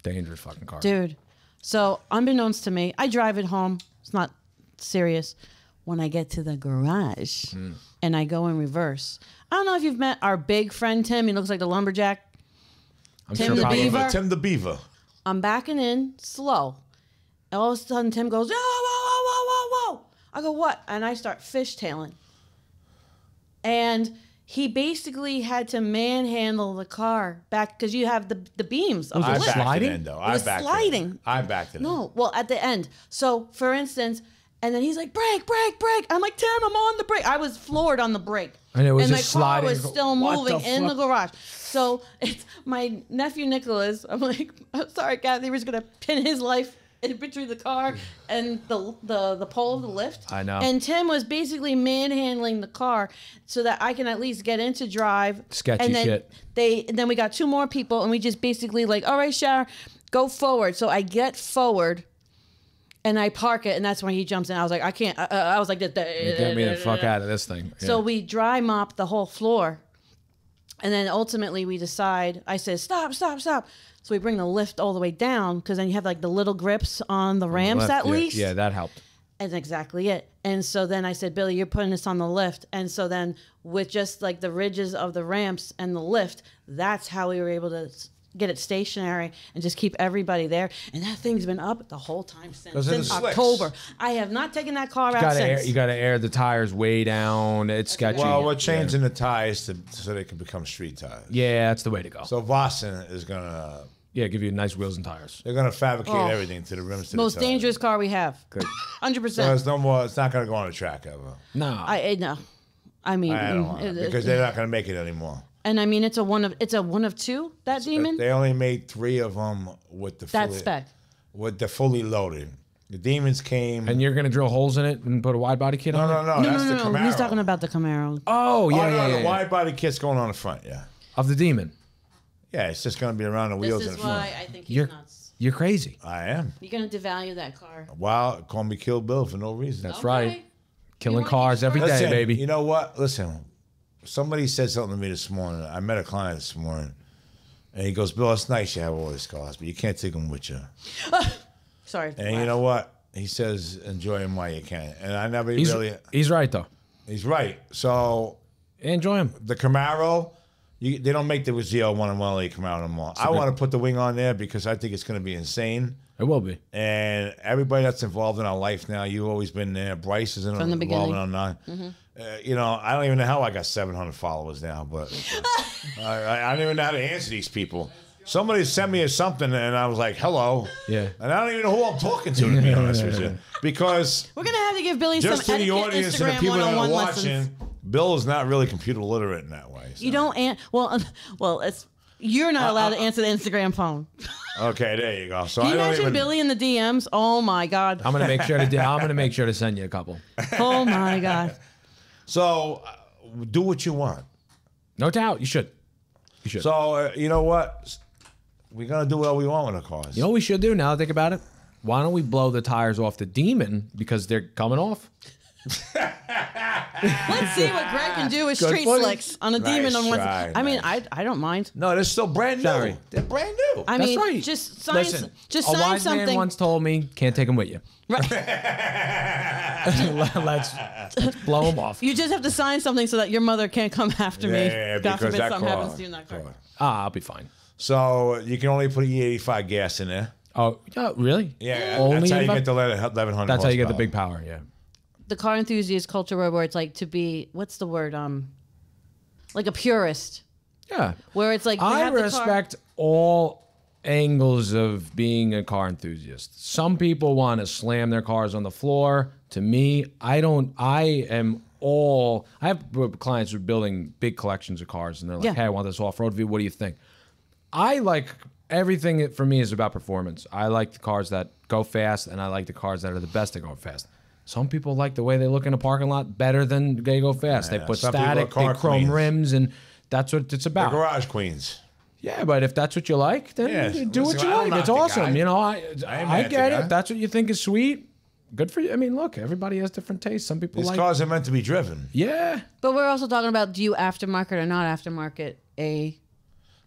Dangerous fucking car. Dude. So unbeknownst to me, I drive it home. It's not serious. When I get to the garage and I go in reverse. I don't know if you've met our big friend Tim. He looks like the lumberjack. I'm Tim sure the probably- Beaver. Tim the Beaver. I'm backing in slow. And all of a sudden Tim goes, whoa, whoa, whoa, whoa, whoa, whoa. I go, what? And I start fishtailing. And he basically had to manhandle the car back because you have the beams of the it I lift. backed sliding? it in, though. It was sliding. I backed it in. No, well, at the end. So, for instance, and then he's like, brake, brake, brake. I'm like, Tim, I'm on the brake. I was floored on the brake. And it was my just car sliding. was still What the moving in the fuck? garage. So, it's my nephew Nicholas. I'm like, I'm sorry, Kathy, we're just going to pin his life in between the car and the pole of the lift. I know. And Tim was basically manhandling the car so that I can at least get into drive. Sketchy and then shit. And then we got 2 more people, and we just basically like, all right, Shar, go forward. So I get forward, and I park it, and that's when he jumps in. I was like, I can't. I was like, Get me the fuck out of this thing. Yeah. so we dry mop the whole floor. And then ultimately we decide, I said, stop, stop, stop. So we bring the lift all the way down because then you have like the little grips on the ramps Left, at yeah. least. Yeah, that helped. That's exactly it. And so then I said, Billy, you're putting this on the lift. And so then with just like the ridges of the ramps and the lift, that's how we were able to get it stationary and just keep everybody there. And that thing's been up the whole time since of the slicks. October. I have not taken that car out since. You got to air the tires way down. It's sketchy. Well, we're changing the tires so they can become street tires. Yeah, that's the way to go. So Vossen is gonna. Yeah, give you nice wheels and tires. They're gonna fabricate everything to the rims. To Most the tires. dangerous car we have. 100%. So it's no more. It's not gonna go on the track ever. No. No. I mean, I don't want it, because they're not gonna make it anymore. and I mean, it's a one of two, that Demon. They only made 3 of them with the That spec. with the fully loaded. The Demons came. And you're going to drill holes in it and put a wide body kit on it? No, that's the Camaro. He's talking about the Camaro. Oh, yeah, the wide body kit's going on the front, yeah. Of the Demon. Yeah, it's just going to be around the wheels This in is the front. why I think he's You're, nuts. you're crazy. I am. You're going to devalue that car. Wow, call me Kill Bill for no reason. That's Okay. right. Killing wanna cars keep every day, Listen, baby. you know what? Listen, somebody said something to me this morning. I met a client this morning, and he goes, Bill, it's nice you have all these cars, but you can't take them with you. Sorry. And you know what? He says, enjoy them while you can. And I never really... He's right, though. He's right. So Enjoy him. the Camaro, they don't make the ZL1 and 1LA Camaro anymore. I want to put the wing on there because I think it's going to be insane. It will be. And everybody that's involved in our life now, you've always been there. Bryce is From the involved beginning. in our you know, I don't even know how I got 700 followers now, but I don't even know how to answer these people. Somebody sent me something, and I was like, hello. Yeah. And I don't even know who I'm talking to be honest with you. Because We're going to have to give Billy just some to the etiquette audience and the Instagram people that are one-on-one watching, lessons. Bill is not really computer literate in that way. So. You don't well, it's you're not allowed to answer the Instagram phone. Okay, there you go. So Can you I don't imagine even, Billy in the DMs? Oh my God. I'm gonna make sure to. I'm gonna make sure to send you a couple. Oh my God. So do what you want. No doubt, you should. You should. So you know what? We're gonna do what we want with the cars. You know what we should do now that I think about it? Why don't we blow the tires off the Demon because they're coming off? Let's see what Greg can do with Good street footage. slicks on a Nice Demon on one. try, I mean, nice. I don't mind. No, they're still brand new. Sorry. They're brand new. I That's mean, right. just sign, Listen, just a sign wise something. man once told me, can't take them with you. let's blow them off. You just have to sign something so that your mother can't come after me. Yeah, God because forbid that something car- happens to you in that car. I'll be fine. So you can only put E85 gas in there. Oh, yeah, really? Yeah, Only that's how you about- get the 1100. That's how you get the horsepower. big power, yeah. The car enthusiast culture where it's like to be, what's the word? Like a purist. Yeah. Where it's like they I have the car- respect all angles of being a car enthusiast. Some people want to slam their cars on the floor. To me, I don't. I have clients who are building big collections of cars, and they're like, Yeah. "Hey, I want this off-road view. What do you think?" I like everything. For me is about performance. I like the cars that go fast, and I like the cars that are the best that go fast. Some people like the way they look in a parking lot better than they go fast. Yeah, They put some people are static, they car chrome queens. rims, and that's what it's The about. garage queens. Yeah, but if that's what you like, then Yeah, do what listen, you I don't like. It's knock the awesome. guy. You know, I ain't I mad at get the it. guy. If that's what you think is sweet, good for you. I mean, look, everybody has different tastes. Some people These like. cars are meant to be driven. Yeah. But we're also talking about, do you aftermarket or not aftermarket a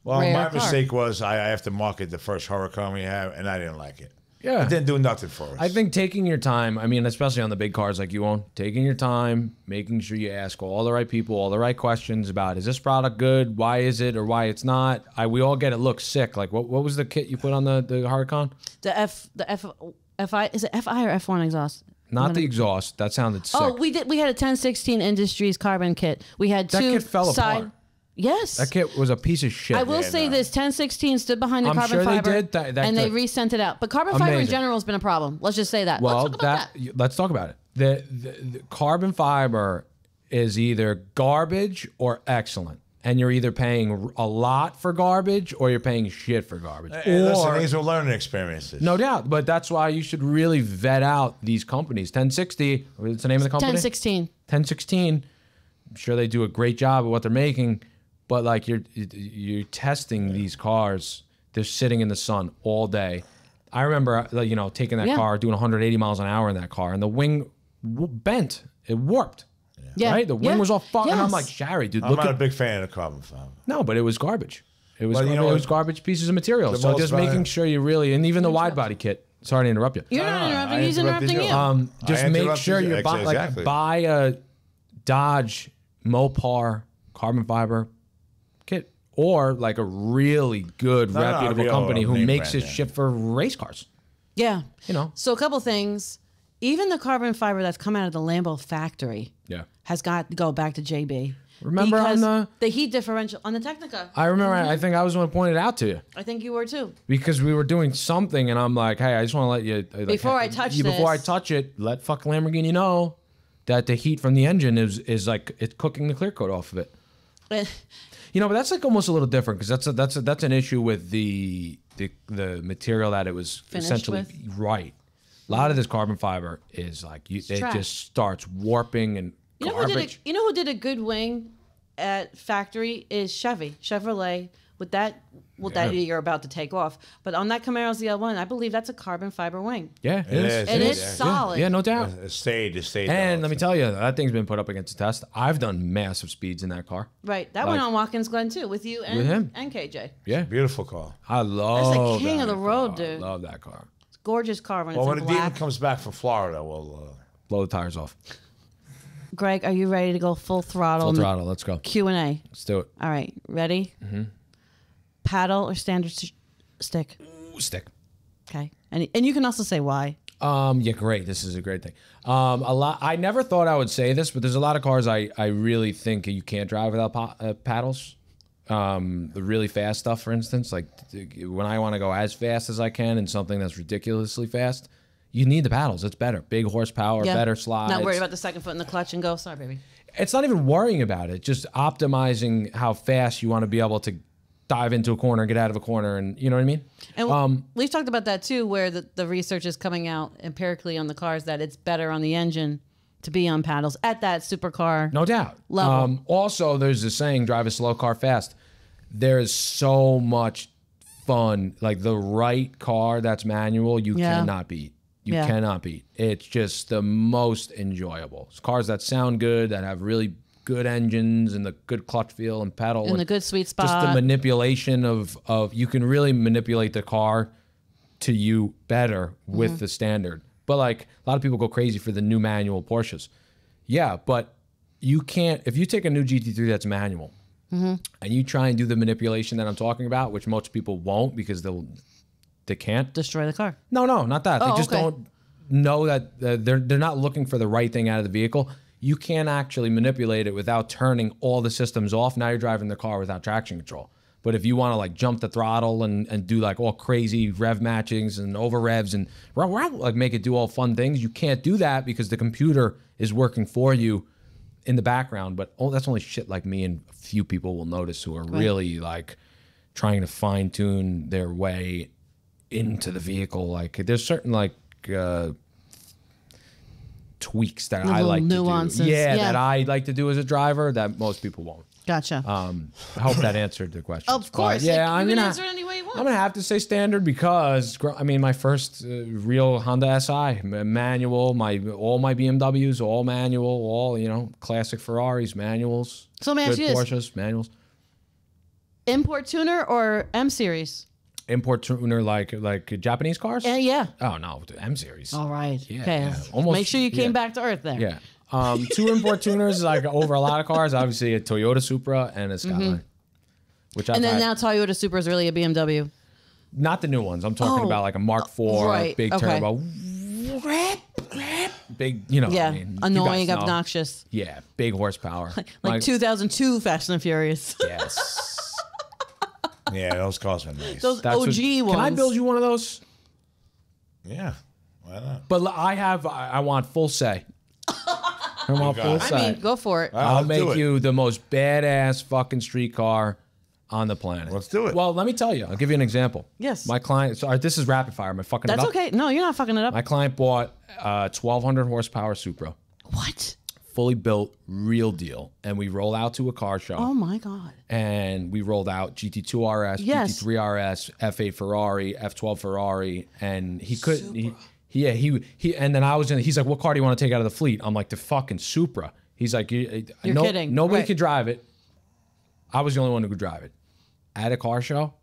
Well, rare my car? mistake was I have to market the first Huracan we have, and I didn't like it. Yeah. It didn't do nothing for us. I think taking your time, I mean, especially on the big cars like you own, taking your time, making sure you ask all the right people, all the right questions about, is this product good? Why is it or why it's not? We all get it looks sick. Like, what was the kit you put on the Huracan? the FI, is it FI or F1 exhaust? Not the exhaust. That sounded sick. Oh, we had a 1016 Industries carbon kit. We had That two kit fell side. apart. Yes. That kit was a piece of shit. I will say this: 1016 stood behind the I'm carbon sure they fiber, did. That and they could- resent it out. But carbon fiber in Amazing. general has been a problem. Let's just say that. Well, Let's talk about that. let's talk about it. The carbon fiber is either garbage or excellent, and you're either paying a lot for garbage or you're paying shit for garbage. And listen, these are learning experiences. No doubt, but that's why you should really vet out these companies. 1060, what's the name of the company? 1016. 1016. I'm sure they do a great job of what they're making, but like you're testing these cars. They're sitting in the sun all day. I remember, taking that Yeah. car, doing 180 miles an hour in that car, and the wing bent. It warped. Yeah. Right? The wing was all fucking. And I'm Yes. like, Shari, dude, I'm look not a at. big fan of carbon fiber. No, but it was garbage. It was, Well, you it know was what? garbage pieces of material. The So most just making valuable- sure you really, and even the wide body kit. Sorry to interrupt you. You're not interrupting. I He's interrupted interrupting you. you. Just I make interrupted sure you. you Exactly. buy a Dodge Mopar carbon fiber kit or like a really good, Not a reputable real company who name makes brand, this yeah. shit for race cars. Yeah. You know. So a couple things. Even the carbon fiber that's come out of the Lambo factory Yeah. has got to go back to JB. Remember on because the heat differential on the Technica. I remember. I think I was the one who pointed it out to you I think you were too. because we were doing something, and I'm like, "Hey, I just want to let you like, Before I touch before I this- touch it, let fuck Lamborghini know that the heat from the engine is like it's cooking the clear coat off of it." You know, but that's like almost a little different because that's an issue with the material that it was Finished essentially with? right. A lot of this carbon fiber is like it trash. just starts warping and You know garbage. who did a good wing at factory is Chevrolet with that you're about to take off. But on that Camaro ZL1, I believe that's a carbon fiber wing. Yeah, It is. And It it's is. solid. Yeah, no doubt. It stayed. And let me tell you, that thing's been put up against the test. I've done massive speeds in that car. Right. That went Like- on Watkins Glen too, with you and With him. and KJ. Yeah, Beautiful car. I love That's the king that of the road, car. dude. Love that car. Gorgeous car when Well, when it's the in demon black. comes back from Florida, we'll. Blow the tires off. Greg, are you ready to go full throttle? Full throttle. Let's go. Q&A. Let's do it. All right. Ready? Mm-hmm. Paddle or standard stick? Ooh, stick. Okay. And you can also say why. Yeah, great. This is a great thing. A lot. I never thought I would say this, but there's a lot of cars I really think you can't drive without paddles. The really fast stuff, for instance, like when I want to go as fast as I can in something that's ridiculously fast, you need the paddles. It's better. Big horsepower, better slides. Not worried about the second foot in the clutch and go. Sorry, baby. It's not even worrying about it. Just optimizing how fast you want to be able to dive into a corner, get out of a corner, and you know what I mean? And we've talked about that too, where the research is coming out empirically on the cars that it's better on the engine to be on paddles at that supercar. No doubt. Level. Also, there's a saying, drive a slow car fast. There's so much fun. Like the right car that's manual, you cannot beat. You cannot beat. It's just the most enjoyable. It's cars that sound good, that have really good engines and the good clutch feel and pedal. In the good sweet spot. Just the manipulation of you can really manipulate the car to you better with the standard. But like a lot of people go crazy for the new manual Porsches. Yeah, but you can't, if you take a new GT3 that's manual and you try and do the manipulation that I'm talking about, which most people won't because they can't. Destroy the car. No, not that. They Oh, just okay. don't know that they're not looking for the right thing out of the vehicle. You can't actually manipulate it without turning all the systems off. Now you're driving the car without traction control. But if you want to like jump the throttle and do like all crazy rev matchings and over revs and like make it do all fun things, you can't do that because the computer is working for you in the background. But that's only shit like me and a few people will notice who are really like trying to fine tune their way into the vehicle. Like there's certain like tweaks that I Little like nuances. to do. Yeah, Yeah. that I like to do as a driver that most people won't. Gotcha. I hope that answered the question. Of course. Yeah, You I'm can gonna answer it any way you want. I'm gonna have to say standard because I mean my first real Honda SI manual, all my BMWs all manual, all classic Ferraris manuals. So let me ask good you this. Porsches manuals. Import tuner or M series? Import tuner like Japanese cars? Yeah. Oh no, the M series. All right. Yeah, Okay. yeah. Almost- Make sure you came yeah. back to earth there. Yeah. Two import tuners like over a lot of cars. Obviously, a Toyota Supra and a Skyline. Which I've And then had. now Toyota Supra is really a BMW. Not the new ones. I'm talking Oh. about like a Mark IV, Right, big okay. turbo, big. You know, Yeah. I mean, you Annoying, guys know. obnoxious. Yeah, big horsepower. Like 2002 Fast and Furious. Yes. Yeah, those cars are nice. Those That's OG ones. Can I build you one of those? Yeah, why not? But I want full say. I want got full it. say. I mean, go for it. I'll Let's do make it. you the most badass fucking street car on the planet. Let's do it. Well, let me tell you. I'll give you an example. Yes. My client. Sorry, this is rapid fire. Am I fucking That's it up? okay. No, you're not fucking it up. My client bought a 1,200 horsepower Supra, What? fully built, real deal, and we roll out to a car show. Oh my God. And we rolled out GT2 RS, Yes. GT3 RS, F8 Ferrari, F12 Ferrari, and he couldn't. He and then I was in. He's like, "What car do you want to take out of the fleet?" I'm like, "The fucking Supra." He's like, You're no, kidding. Nobody Right. could drive it. I was the only one who could drive it. At a car show,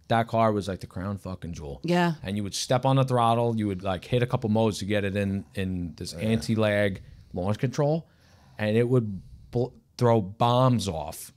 that car was like the crown fucking jewel. Yeah. And you would step on the throttle, you would like hit a couple modes to get it in this anti-lag launch control, and it would throw bombs off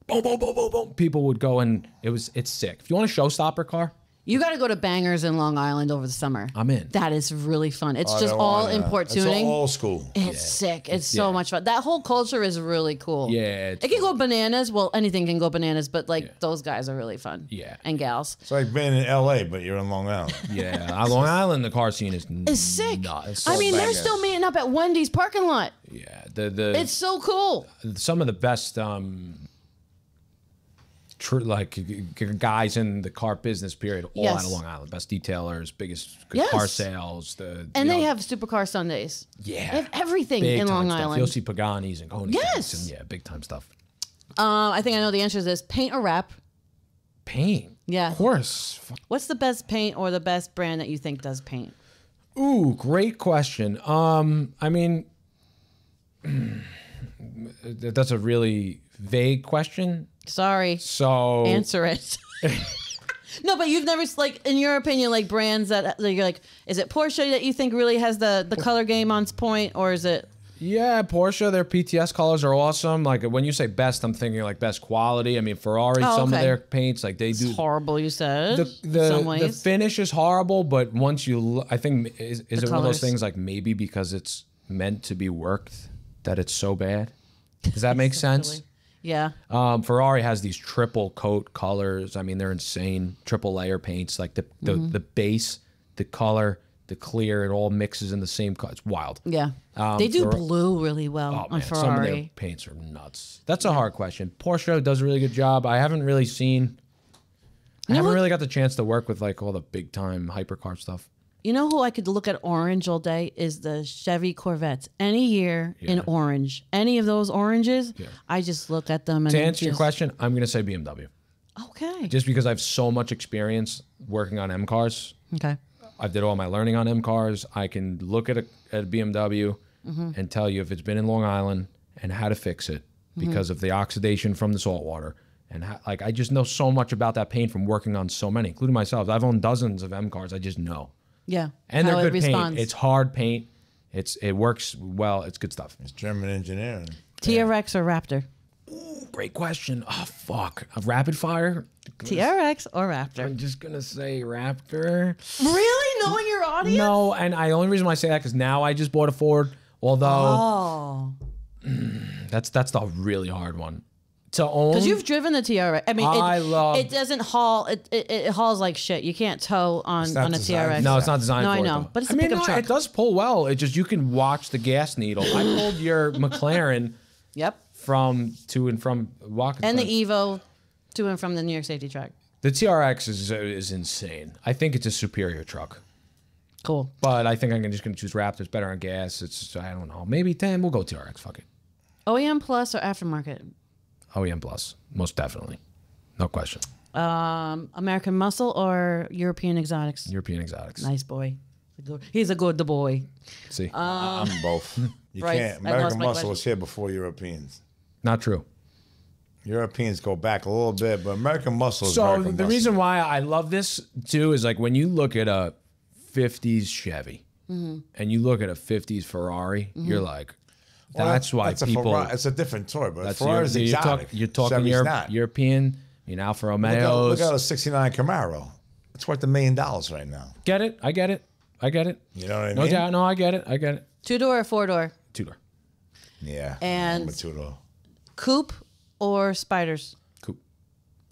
boom, boom, boom, boom, boom. People would go and it's sick. If you want a showstopper car, You got to go to Bangers in Long Island over the summer. I'm in. That is really fun. It's just all import tuning. It's all old school. It's sick. It's so much fun. That whole culture is really cool. Yeah, It can go bananas. Well, anything can go bananas, but like those guys are really fun. Yeah. And gals. It's like being in LA, but you're in Long Island. Yeah, Long Island, the car scene is It's sick. nuts. I mean, they're bangers. still meeting up at Wendy's parking lot. Yeah, the It's so cool. some of the best guys in the car business period all out of Long Island. Best detailers, biggest car sales. And they have supercar Sundays. Yeah, They have everything big in time Long stuff. Island. You'll see Pagani's and Koenigseggs. Yes. And yeah, big time stuff. I think I know the answer to this. Paint or wrap? Paint. Yeah. Of course. What's the best paint or the best brand that you think does paint? Ooh, great question. I mean, that's a really vague question. Sorry. So Answer it. No, but you've never, like, in your opinion, like brands that you're like, is it Porsche that you think really has the color game on point, or is it? yeah, Porsche, their PTS colors are awesome. Like when you say best, I'm thinking like best quality. I mean, Ferrari, some of their paints, like they do. It's horrible, you said. in some The ways. finish is horrible, but once you, I think, is it one of colors. those things like maybe because it's meant to be worked that it's so bad? Does that make sense? Yeah. Ferrari has these triple coat colors. I mean, they're insane. Triple layer paints, like the base, the color, the clear, it all mixes in the same color. It's wild. Yeah. They do blue really well Oh, on man, Ferrari. some of their paints are nuts. That's a hard question. Porsche does a really good job. I haven't really seen. I haven't really got the chance to work with like all the big time hypercar stuff. You know who I could look at orange all day is the Chevy Corvettes. Any year in orange, any of those oranges, I just look at them. And To answer your question, I'm going to say BMW. Okay. Just because I have so much experience working on M cars. Okay. I did all my learning on M cars. I can look at a BMW and tell you if it's been in Long Island and how to fix it because of the oxidation from the salt water. And how, like I just know so much about that paint from working on so many, including myself. I've owned dozens of M cars. I just know. Yeah. And how they're it good paint. responds. It's hard paint. It works well. It's good stuff. It's German engineering. TRX or Raptor? Great question. Oh fuck, a rapid fire. TRX or Raptor? I'm just gonna say Raptor. Really? Knowing your audience? No, and the only reason why I say that because now I just bought a Ford. Although that's the really hard one to own. Because you've driven the TRX. I mean, I it doesn't haul. It hauls like shit. You can't tow on not a designed TRX. for No, it's not designed No, for I know, it. Though. but it's I a mean, pickup truck. It does pull well. It just you can watch the gas needle. I pulled your McLaren Yep. from to and from Watkins. And the Evo to and from the New York Safety Track. The TRX is insane. I think it's a superior truck. Cool. But I think I'm just going to choose Raptor. It's better on gas. It's, I don't know. Maybe 10. We'll go TRX. Fuck it. OEM Plus or aftermarket? OEM Plus. Most definitely. No question. American Muscle or European Exotics? European Exotics. Nice boy. He's a good boy. See? I'm both. You Right. can't. I lost American my Muscle question. was here before Europeans. Not true. Europeans go back a little bit, but American Muscle is So American the Muscle. reason why I love this too is like when you look at a 50s Chevy and you look at a 50s Ferrari, you're like, Well, that's why a people. Ferrari, it's a different toy, but That's Ferrari's exotic. you're talking Chevy's not. European. You know, Alfa Look Romeos. at a '69 Camaro. It's worth $1 million right now. Get it? I get it. I get it. You know what I mean? No doubt. No, I get it. I get it. 2-door or 4-door? Two-door. Yeah. And- I'm a two-door. Coupe or Spiders? Coupe.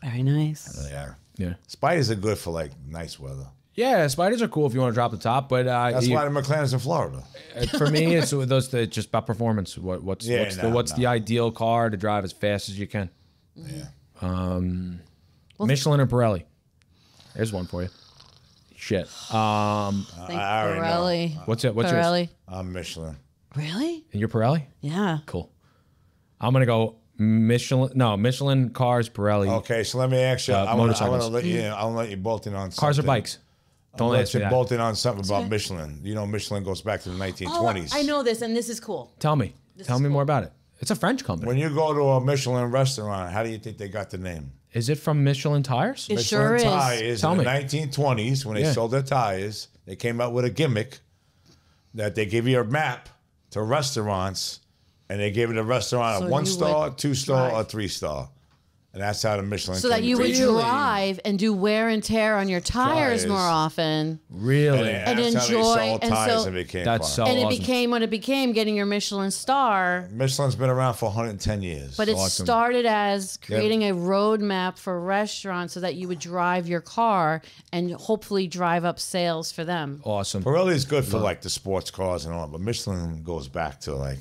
Very nice. Yeah. Yeah. Spiders are good for like nice weather. Yeah, Spiders are cool if you want to drop the top, but That's why the McLaren's in Florida. for me, it's just about performance. What's the ideal car to drive as fast as you can? Yeah. Michelin or Pirelli? There's one for you. Shit. Think I already know. Pirelli. What's yours? Pirelli. I'm Michelin. Really? And you're Pirelli? Yeah. Cool. I'm gonna go Michelin. No, Michelin cars, Pirelli. Okay, so let me ask you. I want motorcycles. to let you. I want to let you bolt in on something. Cars or bikes? Don't let answer you that. bolt in on something about Michelin. You know, Michelin goes back to the 1920s. Oh, I know this, and this is cool. Tell me. Tell me more about it. It's a French company. When you go to a Michelin restaurant, how do you think they got the name? Is it from Michelin tires? It Michelin sure is. tires Tell in me. the 1920s, when they sold their tires, they came out with a gimmick that they give you a map to restaurants, and they gave it a restaurant So a 1 you star, would 2 star, drive. or 3 star. And that's how the Michelin So that came you would to- drive and do wear and tear on your tires more often. Really? And that's how they enjoy- sold and tires so- and became That's car. so And it awesome. became what it became, getting your Michelin star. Michelin's been around for 110 years. But it Awesome. started as creating a roadmap for restaurants so that you would drive your car and hopefully drive up sales for them. Awesome. Pirelli is good for like the sports cars and all, but Michelin goes back to like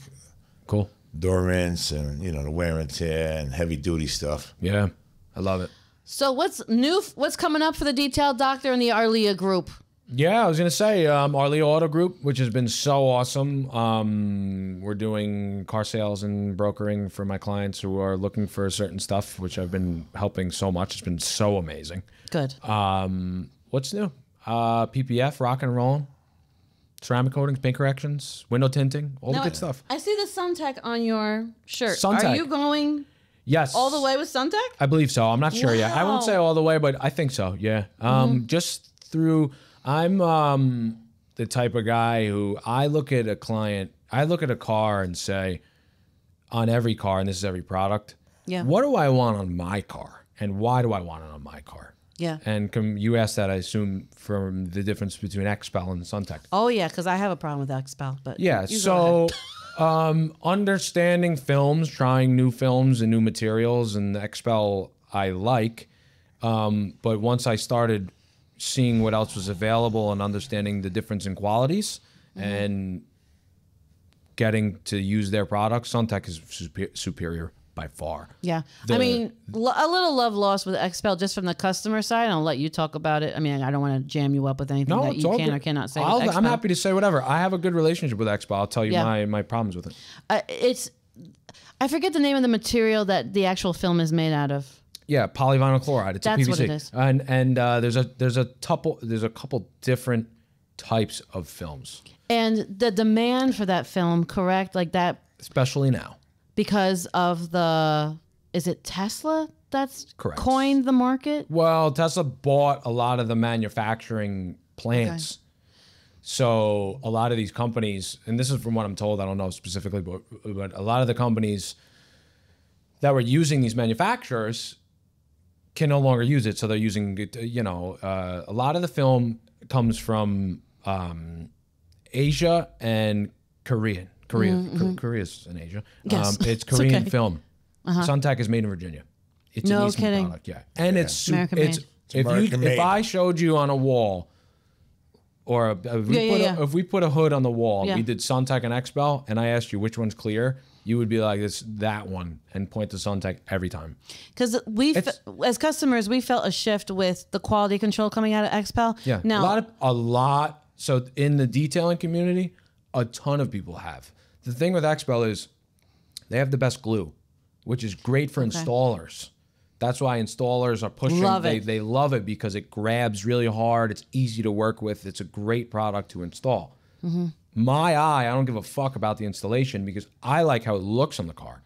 Cool. endurance and the wear and tear and heavy duty stuff. Yeah. I love it. So what's new? What's coming up for the Detailed Doctor and the Arlia group? Yeah, I was going to say Arlia Auto Group, which has been so awesome. We're doing car sales and brokering for my clients who are looking for certain stuff, which I've been helping so much. It's been so amazing. Good. What's new? PPF, rock and roll, ceramic coatings, paint corrections, window tinting, all the good stuff. I see the Suntech on your shirt. Suntech. Are you going Yes. all the way with Suntech? I believe so. I'm not sure yet. I won't say all the way, but I think so. Yeah. Just through. I'm the type of guy who I look at a car and say, on every car, and this is every product. Yeah. What do I want on my car, and why do I want it on my car? Yeah. And you asked that, I assume, from the difference between XPEL and Suntech. Oh yeah, because I have a problem with XPEL. But Yeah. you go ahead. So, understanding films, trying new films and new materials, and the XPEL I like. But once I started seeing what else was available and understanding the difference in qualities and getting to use their products, Suntech is superior by far. Yeah. I mean, a little love lost with XPEL just from the customer side. I'll let you talk about it. I mean, I don't want to jam you up with anything that it's you all can good. or cannot say. with I'm XPEL. happy to say whatever. I have a good relationship with XPEL. I'll tell you Yeah. my problems with it. I forget the name of the material that the actual film is made out of. Yeah, polyvinyl chloride. It's That's a PVC. what it is. And there's a couple different types of films, And the demand for that film, correct? Like that especially now. because of is it Tesla that's Correct. coined the market? Well, Tesla bought a lot of the manufacturing plants. So a lot of these companies, and this is from what I'm told, I don't know specifically, but a lot of the companies that were using these manufacturers can no longer use it. So they're using, a lot of the film comes from Asia and Korea. Korea's in Asia. Yes, It's it's Korean okay. film. Suntech is made in Virginia. It's No an Eastman kidding. product, yeah. And it's American it's made. American if made. I showed you on a wall, or if we put a hood on the wall, Yeah. we did Suntech and XPEL, and I asked you which one's clear, you would be like, "It's that one," and point to Suntech every time. Because as customers, we felt a shift with the quality control coming out of XPEL. Yeah, Now, a lot. So in the detailing community, a ton of people have. The thing with XPEL is they have the best glue, which is great for installers. That's why installers are pushing. Love it. They love it because it grabs really hard. It's easy to work with. It's a great product to install. My eye, I don't give a fuck about the installation because I like how it looks on the car.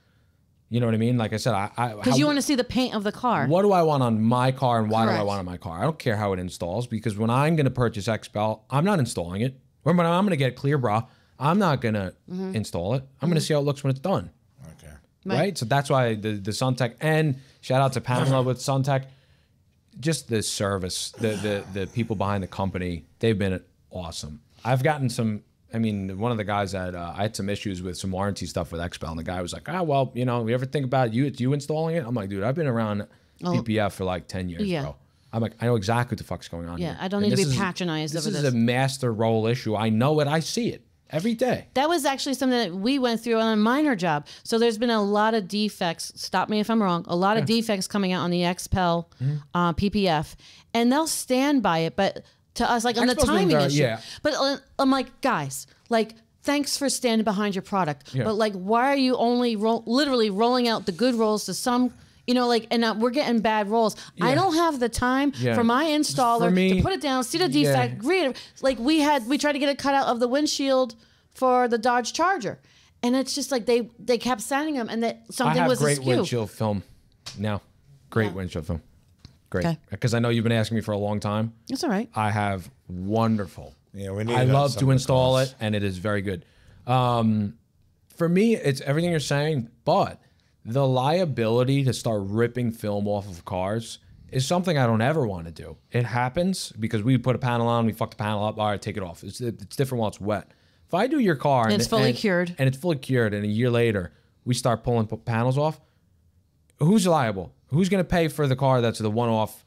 You know what I mean? Like I said, because you want to see the paint of the car. what do I want on my car and why do I Correct. want it on my car? I don't care how it installs because when I'm going to purchase XPEL, I'm not installing it. Or when I'm going to get Clear Bra, I'm not going to install it. I'm going to see how it looks when it's done. Okay. Right? So that's why the Suntech, and shout out to Pamela with Suntech, just the service, the people behind the company, they've been awesome. I've gotten some, one of the guys that I had some issues with some warranty stuff with XPEL, and the guy was like, you ever think about you installing it? I'm like, dude, I've been around PPF for like 10 years, Yeah. bro. I'm like, I know exactly what the fuck's going on Yeah, here. I don't And need to this be is- patronized over This this. is a master role issue. I know it. I see it every day. That was actually something that we went through on a minor job. So there's been a lot of defects. Stop me if I'm wrong. A lot of defects coming out on the XPEL PPF, and they'll stand by it. But to us, like on the XPEL's been timing very- issue. yeah. But I'm like, guys, like, thanks for standing behind your product. Yeah. But like, why are you only literally rolling out the good rolls to some? And we're getting bad rolls. I don't have the time for my installer For me, to put it down, see the defect, read it. Like we tried to get a cutout of the windshield for the Dodge Charger, and it's just like they kept sending them, and that something I have was great askew. windshield film now. Great Yeah. windshield film. Great. Okay. Because I know you've been asking me for a long time. It's all right. I have wonderful. Yeah, we need I that love some to of the install cars. it, and it is very good. For me, it's everything you're saying, but the liability to start ripping film off of cars is something I don't ever want to do. It happens because we put a panel on, we fuck the panel up, all right, take it off. It's different while it's wet. If I do your car and it's fully cured, and a year later we start pulling panels off, who's liable? Who's going to pay for the car that's the one-off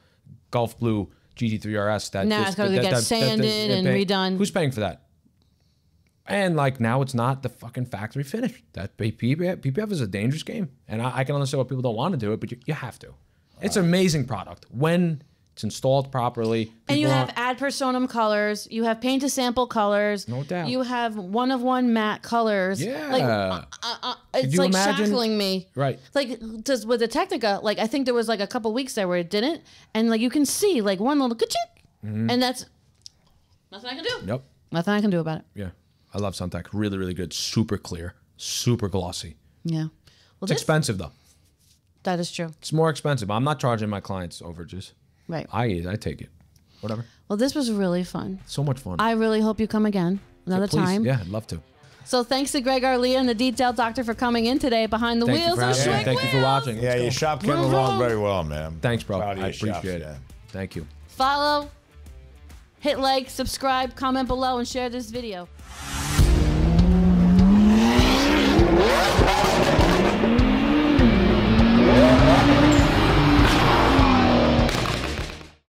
Gulf Blue GT3 RS that now it's going to get sanded and redone? Who's paying for that? And like now it's not the fucking factory finish. That PPF is a dangerous game, and I can understand why people don't want to do it, but you have to. It's an amazing product when it's installed properly. And you have ad personam colors. You have paint to sample colors. No doubt. You have one-of-one matte colors. Yeah. Like, it's like shackling me. Right. Like just with the Technica, like I think there was like a couple weeks there where it didn't, and like you can see like one little ka-chink, and that's nothing I can do. Yep. Nothing I can do about it. Yeah. I love Suntech. Really, really good. Super clear. Super glossy. Yeah. Well, it's expensive though. That is true. It's more expensive. I'm not charging my clients overages. Right. I take it. Whatever. Well, this was really fun. So much fun. I really hope you come again another time. Yeah, I'd love to. So thanks to Greg Arlia and the Detail Doctor for coming in today behind the wheels of Schwick Wheels. Thank you for watching. Yeah, your shop came along very well, man. Thanks, bro. Proud of I your shops, appreciate it. Thank you. Follow, hit like, subscribe, comment below, and share this video.